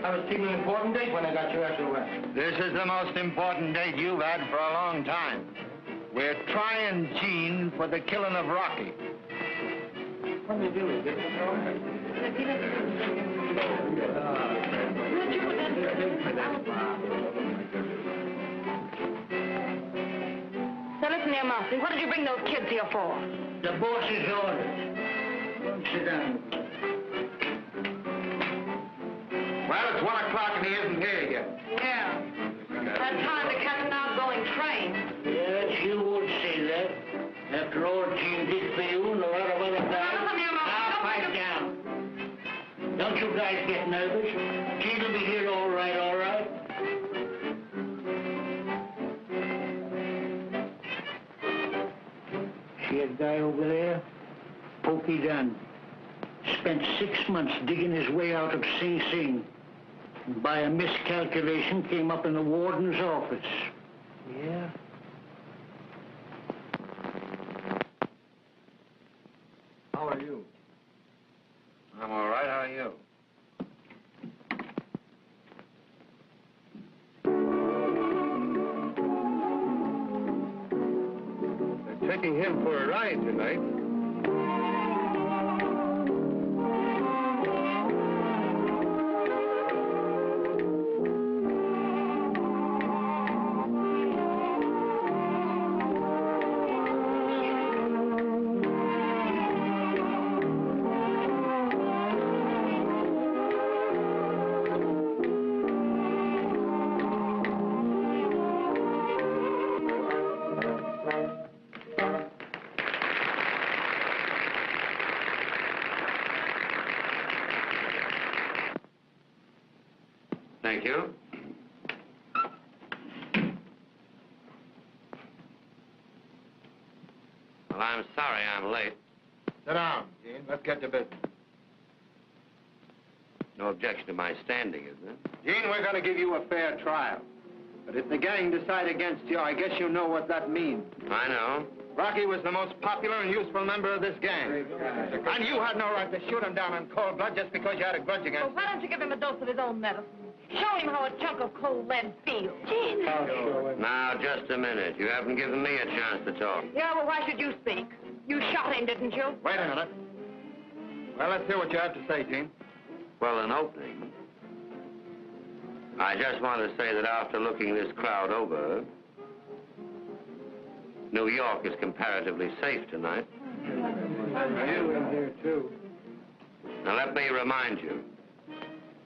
I was keeping an important date when I got you after arrest. This is the most important date you've had for a long time. We're trying Gene for the killing of Rocky. What are you doing? So listen here, Mousy. What did you bring those kids here for? The boss's orders. Don't sit down. Well, it's 1 o'clock and he isn't here yet. Yeah. That time to catch an outgoing train. Yes, you would say that. After all Gene did for you and a lot of other guys. Listen here, Mousy. Now, pipe down. Don't you guys get nervous. Gene will be here all right, all right. See that guy over there? Pokey Dunn. Spent 6 months digging his way out of Sing Sing. And by a miscalculation, came up in the warden's office. Yeah? How are you? I'm all right. How are you? They're taking him for a ride tonight. Thank you. Well, I'm sorry I'm late. Sit down, Gene. Let's get to business. No objection to my standing, is there? Gene, we're going to give you a fair trial. But if the gang decide against you, I guess you know what that means. I know. Rocky was the most popular and useful member of this gang. And you had no right to shoot him down in cold blood just because you had a grudge against him. Well, why don't you give him a dose of his own medicine? Show him how a chunk of cold lead feels. Gene. Now, just a minute. You haven't given me a chance to talk. Yeah, well, why should you speak? You shot him, didn't you? Wait a minute. Well, let's hear what you have to say, Gene. Well, in opening, I just want to say that after looking this crowd over, New York is comparatively safe tonight. You in here, too. Now, let me remind you,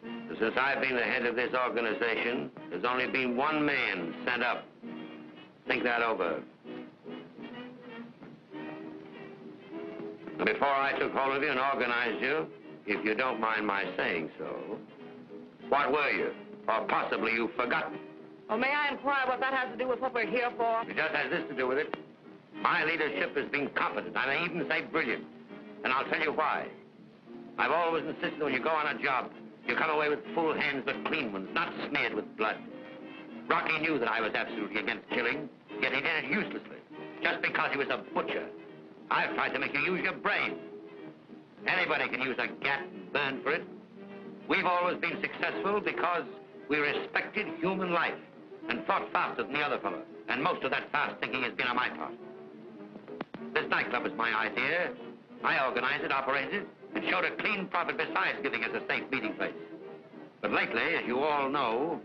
that since I've been the head of this organization, there's only been one man sent up. Think that over. And before I took hold of you and organized you, if you don't mind my saying so, what were you? Or possibly you've forgotten. Well, may I inquire what that has to do with what we're here for? It just has this to do with it. My leadership has been competent. I may even say brilliant. And I'll tell you why. I've always insisted when you go on a job, you come away with full hands but clean ones, not smeared with blood. Rocky knew that I was absolutely against killing, yet he did it uselessly. just because he was a butcher. I've tried to make you use your brain. Anybody can use a gat and burn for it. We've always been successful because we respected human life and thought faster than the other fellow. And most of that fast thinking has been on my part. This nightclub was my idea. I organized it, operated it, and showed a clean profit besides giving us a safe meeting place. But lately, as you all know,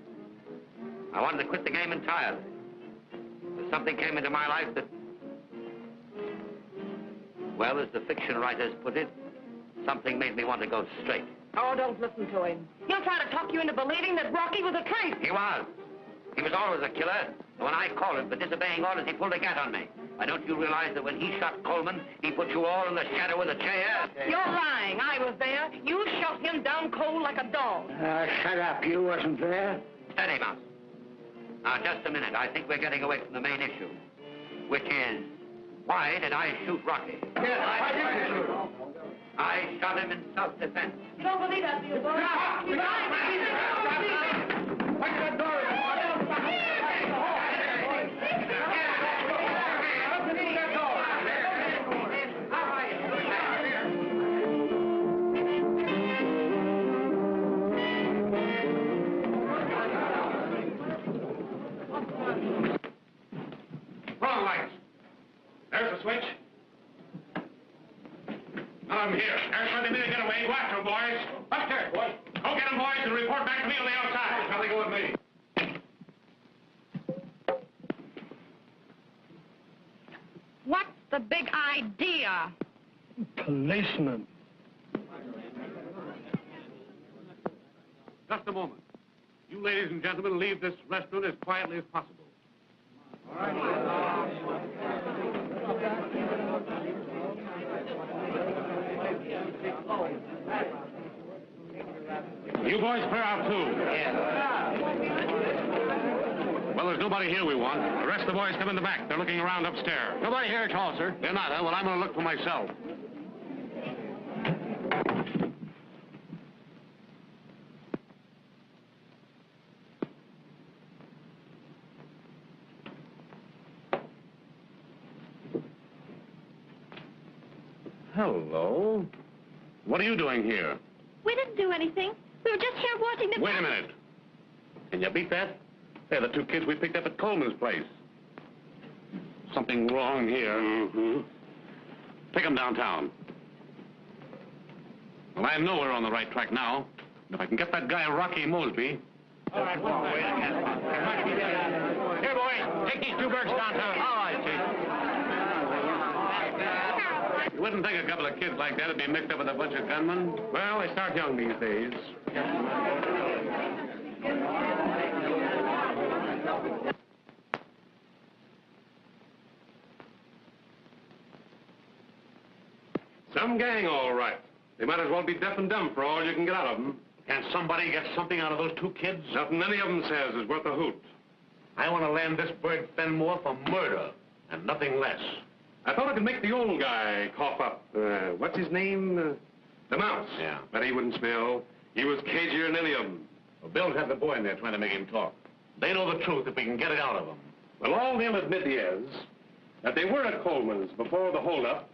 I wanted to quit the game entirely. But something came into my life that, well, as the fiction writers put it, something made me want to go straight. Oh, don't listen to him. He'll try to talk you into believing that Rocky was a traitor. He was. He was always a killer. And when I called him for disobeying orders, he pulled a gat on me. Why, don't you realize that when he shot Coleman, he put you all in the shadow of the chair? You're lying. I was there. You shot him down cold like a dog. Shut up. You wasn't there. Steady, Mouse. Now, just a minute. I think we're getting away from the main issue, which is, why did I shoot Rocky? Yes, why did you shoot him? I shot him in self-defense. You don't believe that, do you, boy? You're lying. Watch that door. Wrong lights. There's the switch. I'm here. There's where they made a getaway. Go after them, boys. Upstairs, boys. Go get them, boys, and report back to me on the outside. Shall they go with me? What's the big idea? Policeman. Just a moment. You ladies and gentlemen leave this restaurant as quietly as possible. You boys clear out, too. Yeah. Well, there's nobody here we want. The rest of the boys come in the back. They're looking around upstairs. Nobody here at all, sir. They're not, huh? Well, I'm going to look for myself. Hello. What are you doing here? We didn't do anything. We were just here watching the... Wait a minute. Can you beat that? They're the two kids we picked up at Coleman's place. Something wrong here. Mm-hmm. Take them downtown. Well, I know we're on the right track now. If I can get that guy Rocky Mosby... All right, here, boys, take these two birds downtown. All right, You wouldn't think a couple of kids like that would be mixed up with a bunch of gunmen? Well, they start young these days. Some gang, all right. They might as well be deaf and dumb for all you can get out of them. Can somebody get something out of those two kids? Nothing any of them says is worth a hoot. I want to land this bird Fenmore for murder, and nothing less. I thought I could make the old guy cough up. What's his name? The Mouse. Yeah. But he wouldn't spill. He was cagier than any of them. Well, Bill's had the boy in there trying to make him talk. They know the truth if we can get it out of them. Well, all they'll admit is that they were at Coleman's before the holdup,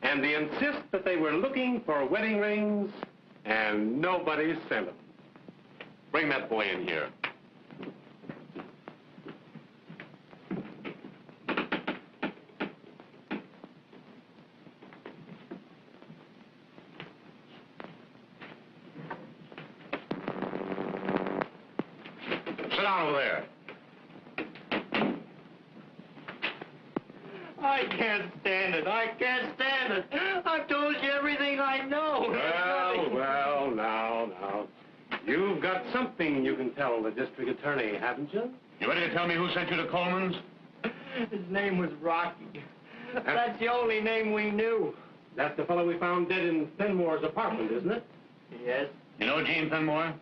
and they insist that they were looking for wedding rings, and nobody sent them. Bring that boy in here. Sit down over there. I can't stand it. I can't stand it. I've told you everything I know. Well, now. You've got something you can tell the district attorney, haven't you? You ready to tell me who sent you to Coleman's? His name was Rocky. That's the only name we knew. That's the fellow we found dead in Fenmore's apartment, isn't it? Yes. You know Gene Fenmore?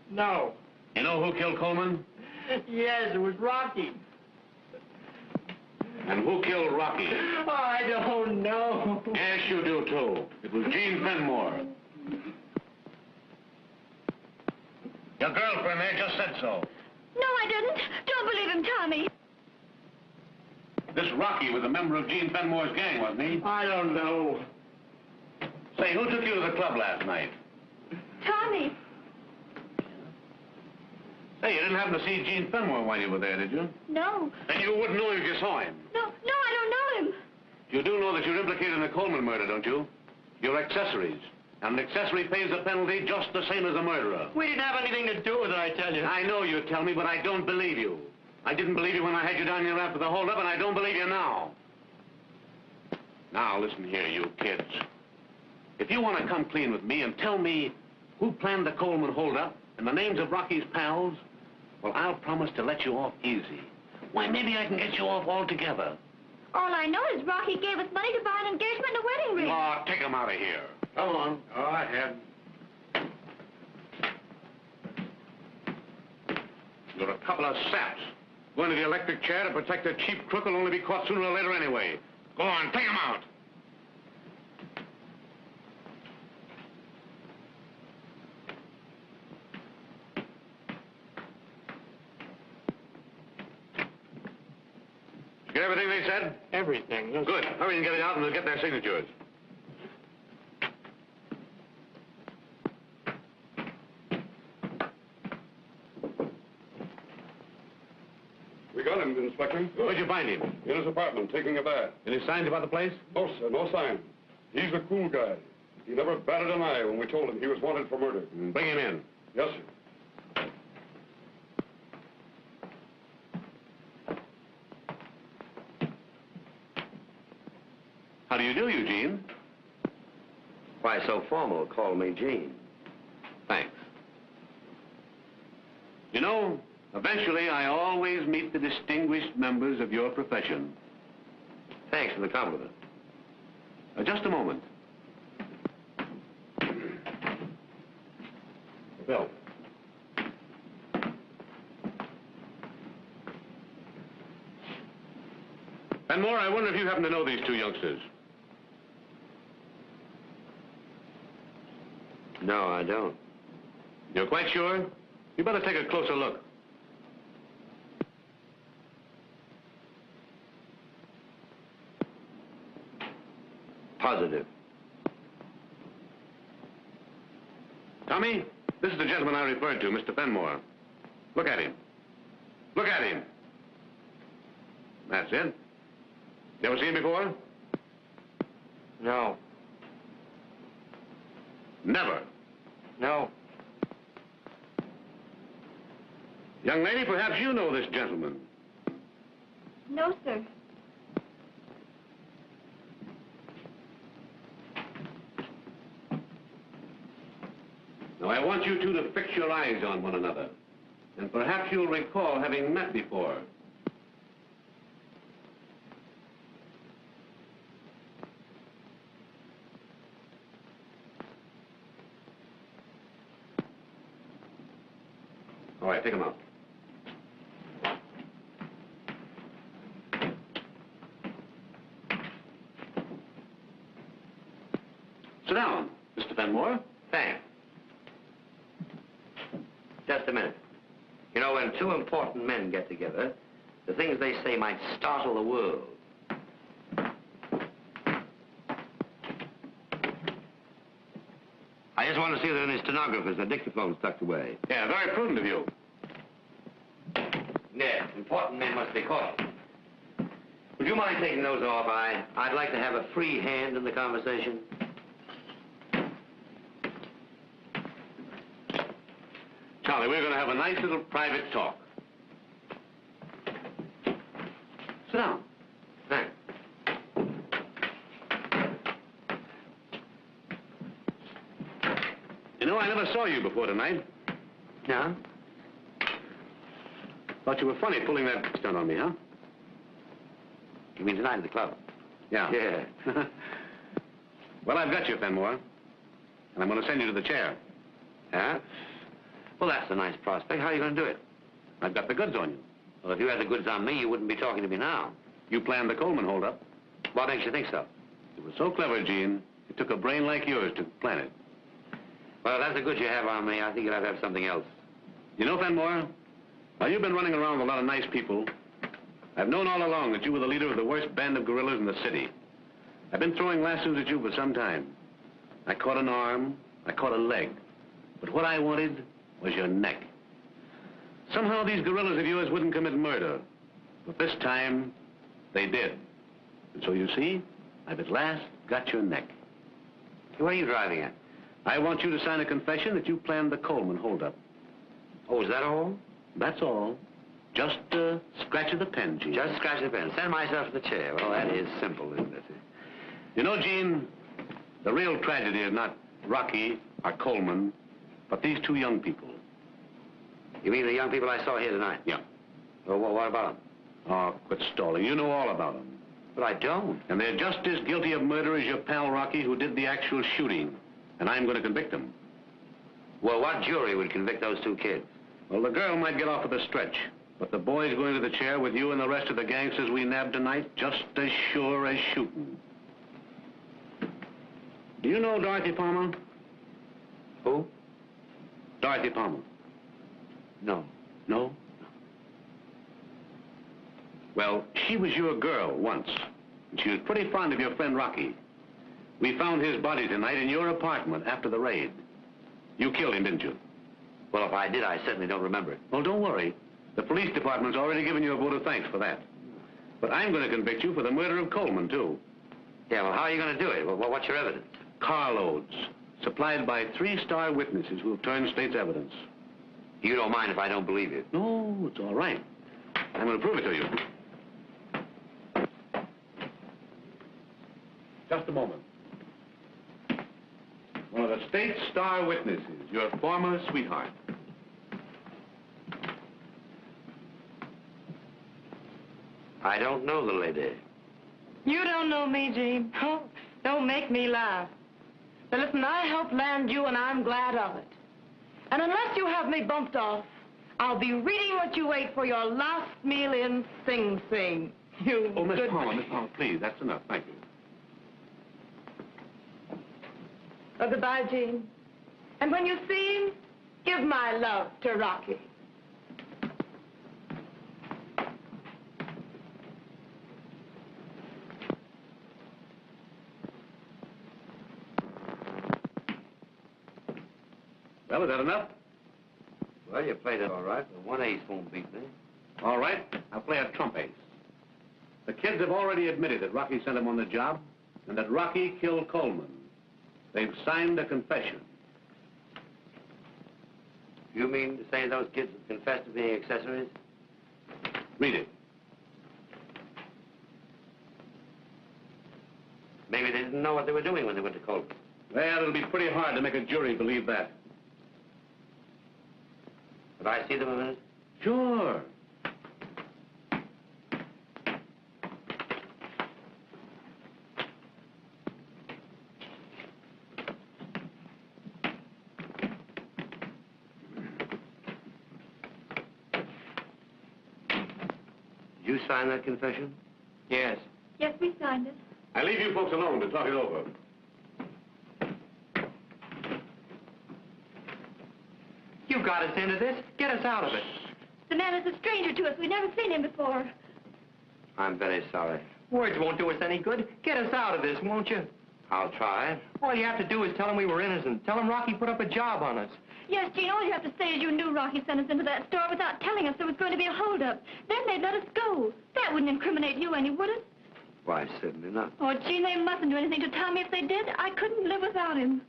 No. You know who killed Coleman? Yes, it was Rocky. And who killed Rocky? Oh, I don't know. Yes, you do, too. It was Gene Fenmore. Your girlfriend there just said so. No, I didn't. Don't believe him, Tommy. This Rocky was a member of Gene Fenmore's gang, wasn't he? I don't know. Say, who took you to the club last night? Tommy. Hey, you didn't happen to see Gene Fenmore while you were there, did you? No. Then you wouldn't know if you saw him. No, I don't know him. You do know that you're implicated in the Coleman murder, don't you? You're accessories. And an accessory pays the penalty just the same as a murderer. We didn't have anything to do with it, I tell you. I know you tell me, but I don't believe you. I didn't believe you when I had you down here after the holdup, and I don't believe you now. Now, listen here, you kids. If you want to come clean with me and tell me who planned the Coleman holdup and the names of Rocky's pals, well, I'll promise to let you off easy. Why, maybe I can get you off altogether. All I know is Rocky gave us money to buy an engagement and a wedding ring. Oh, take him out of here. Come on. Go ahead. You're a couple of saps. Going to the electric chair to protect a cheap crook will only be caught sooner or later anyway. Go on, take him out. You get everything they said? Everything. Yes. Good. Hurry and get it out and we'll get their signatures. We got him, Inspector. Where'd you find him? In his apartment, taking a bath. Any signs about the place? No, sir, no sign. He's a cool guy. He never batted an eye when we told him he was wanted for murder. Bring him in. Yes, sir. How do you do, Eugene? Why so formal? Call me Gene. Thanks. You know, eventually I always meet the distinguished members of your profession. Thanks for the compliment. Just a moment. Bill. Fenmore, I wonder if you happen to know these two youngsters. No, I don't. You're quite sure? You better take a closer look. Positive. Tommy, this is the gentleman I referred to, Mr. Fenmore. Look at him. Look at him. That's it. You ever seen him before? No. Never. No. Young lady, perhaps you know this gentleman. No, sir. Now, I want you two to fix your eyes on one another. And perhaps you'll recall having met before. All right, take him out. Sit down, Mr. Fenmore. Thanks. Just a minute. You know, when two important men get together, the things they say might startle the world. I just want to see that any stenographers and dictaphones tucked away. Yeah, very prudent of you. Yeah, important men must be caught. Would you mind taking those off? I'd like to have a free hand in the conversation. Charlie, we're going to have a nice little private talk. Sit down. Thanks. You know, I never saw you before tonight. Yeah? Thought you were funny pulling that stunt on me, huh? You mean tonight at the club? Yeah. Yeah. Well, I've got you, Fenmore. And I'm going to send you to the chair. Yeah? Well, that's a nice prospect. How are you going to do it? I've got the goods on you. Well, if you had the goods on me, you wouldn't be talking to me now. You planned the Coleman holdup. What makes you think so? It was so clever, Gene. It took a brain like yours to plan it. Well, that's the goods you have on me. I think you'll have something else. You know, Fenmore, now you've been running around with a lot of nice people, I've known all along that you were the leader of the worst band of guerrillas in the city. I've been throwing lassos at you for some time. I caught an arm, I caught a leg. But what I wanted was your neck. Somehow these guerrillas of yours wouldn't commit murder. But this time, they did. And so you see, I've at last got your neck. What are you driving at? I want you to sign a confession that you planned the Coleman holdup. Oh, is that all? That's all. Just a scratch of the pen, Gene. Just scratch the pen. Send myself to the chair. Well, that is simple, isn't it? You know, Gene, the real tragedy is not Rocky or Coleman, but these two young people. You mean the young people I saw here tonight? Yeah. Well, what about them? Oh, quit stalling. You know all about them. But I don't. And they're just as guilty of murder as your pal Rocky, who did the actual shooting. And I'm going to convict them. Well, what jury would convict those two kids? Well, the girl might get off with a stretch. But the boy's going to the chair with you and the rest of the gangsters we nabbed tonight, just as sure as shooting. Do you know Dorothy Palmer? Who? Dorothy Palmer. No. No? Well, she was your girl once. And she was pretty fond of your friend Rocky. We found his body tonight in your apartment after the raid. You killed him, didn't you? Well, if I did, I certainly don't remember it. Well, don't worry. The police department's already given you a vote of thanks for that. But I'm going to convict you for the murder of Coleman, too. Yeah, well, how are you going to do it? Well, what's your evidence? Carloads, supplied by 3-star witnesses who have turned state's evidence. You don't mind if I don't believe you? No, it's all right. I'm going to prove it to you. Just a moment. One of the state's star witnesses, your former sweetheart. I don't know the lady. You don't know me, Gene. Oh, don't make me laugh. Now, listen, I helped land you, and I'm glad of it. And unless you have me bumped off, I'll be reading what you ate for your last meal in Sing Sing. You Oh, Miss good... Palmer, please, that's enough. Thank you. Oh, goodbye, Gene. And when you see him, give my love to Rocky. Well, is that enough? Well, you played it all right, but one ace won't beat me. All right, I'll play a trump ace. The kids have already admitted that Rocky sent them on the job and that Rocky killed Coleman. They've signed a confession. You mean to say those kids have confessed to being accessories? Read it. Maybe they didn't know what they were doing when they went to Coleman. Well, it'll be pretty hard to make a jury believe that. Could I see them a minute? Sure. Did you sign that confession? Yes. Yes, we signed it. I leave you folks alone to talk it over. You got us into this. Get us out of it. The man is a stranger to us. We've never seen him before. I'm very sorry. Words won't do us any good. Get us out of this, won't you? I'll try. All you have to do is tell him we were innocent. Tell him Rocky put up a job on us. Yes, Gene, all you have to say is you knew Rocky sent us into that store without telling us there was going to be a holdup. Then they'd let us go. That wouldn't incriminate you any, would it? Why, certainly not. Oh, Gene, they mustn't do anything to Tommy. If they did, I couldn't live without him.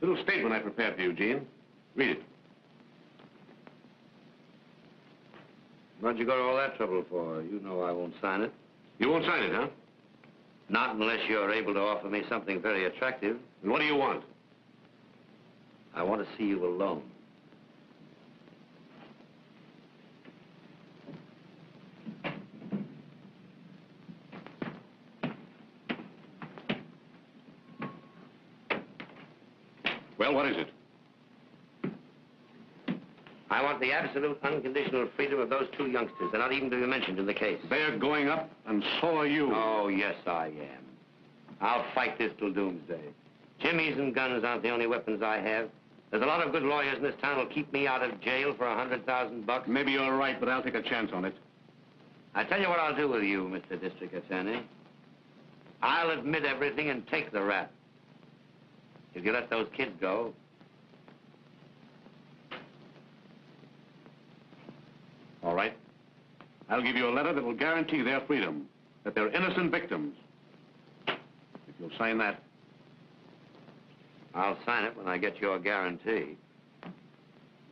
Little statement I prepared for you, Gene. Read it. What'd you go to all that trouble for? You know I won't sign it. You won't sign it, huh? Not unless you're able to offer me something very attractive. And what do you want? I want to see you alone. Well, what is it? I want the absolute unconditional freedom of those two youngsters. They're not even to be mentioned in the case. They're going up, and so are you. Oh, yes, I am. I'll fight this till doomsday. Jimmies and guns aren't the only weapons I have. There's a lot of good lawyers in this town who'll keep me out of jail for $100,000. Maybe you're right, but I'll take a chance on it. I tell you what I'll do with you, Mr. District Attorney. I'll admit everything and take the rap. If you let those kids go. All right. I'll give you a letter that will guarantee their freedom, that they're innocent victims. If you'll sign that. I'll sign it when I get your guarantee.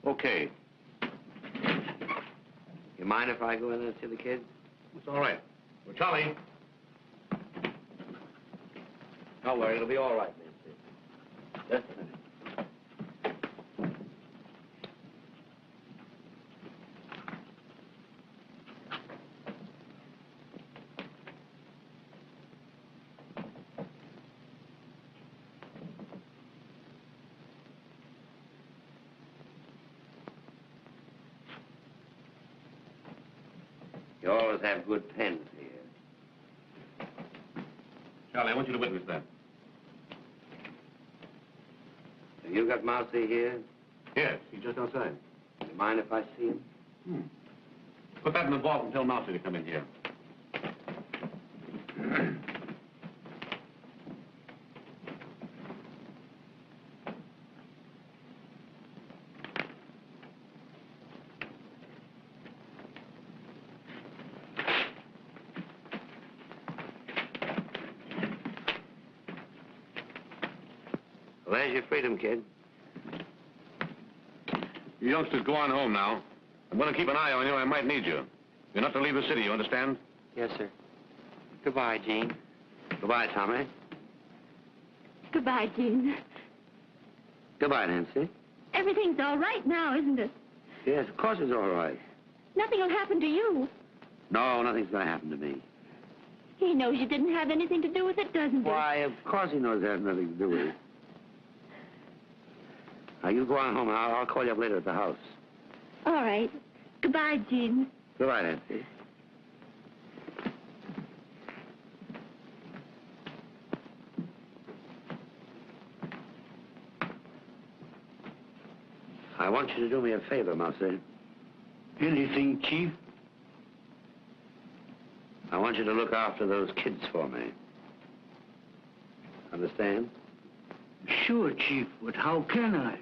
Okay. You mind if I go in and see the kids? It's all right. Well, Charlie. Don't worry, it'll be all right, Nancy. Just a minute. You always have good pens here. Charlie, I want you to witness that. Have you got Mousy here? Yes, he's just outside. Do you mind if I see him? Put that in the vault and tell Mousy to come in here. Well, there's your freedom, kid. You youngsters go on home now. I'm going to keep an eye on you. I might need you. You're not to leave the city, you understand? Yes, sir. Goodbye, Gene. Goodbye, Tommy. Goodbye, Gene. Goodbye, Nancy. Everything's all right now, isn't it? Yes, of course it's all right. Nothing will happen to you. No, nothing's going to happen to me. He knows you didn't have anything to do with it, doesn't he? Why, of course he knows it has nothing to do with it. Now, you go on home. I'll call you up later at the house. All right. Goodbye, Gene. Goodbye, Nancy. I want you to do me a favor, Mousy. Anything, Chief? I want you to look after those kids for me. Understand? Sure, Chief, but how can I?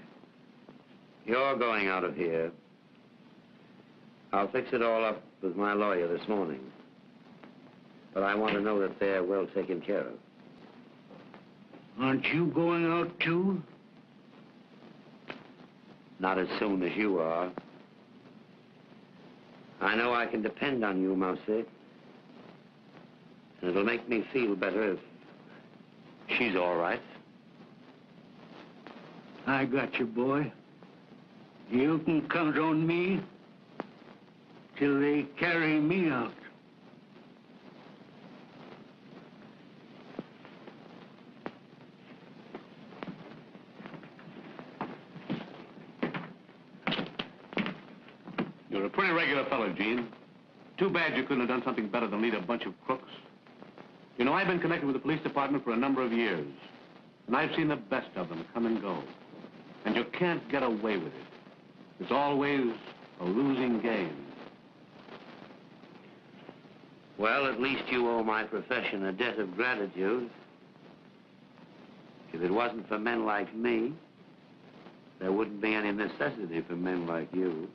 You're going out of here. I'll fix it all up with my lawyer this morning. But I want to know that they're well taken care of. Aren't you going out, too? Not as soon as you are. I know I can depend on you, Mousy. And it'll make me feel better if she's all right. I got you, boy. You can count on me till they carry me out. You're a pretty regular fellow, Gene. Too bad you couldn't have done something better than lead a bunch of crooks. You know, I've been connected with the police department for a number of years, and I've seen the best of them come and go. And you can't get away with it. It's always a losing game. Well, at least you owe my profession a debt of gratitude. If it wasn't for men like me, there wouldn't be any necessity for men like you.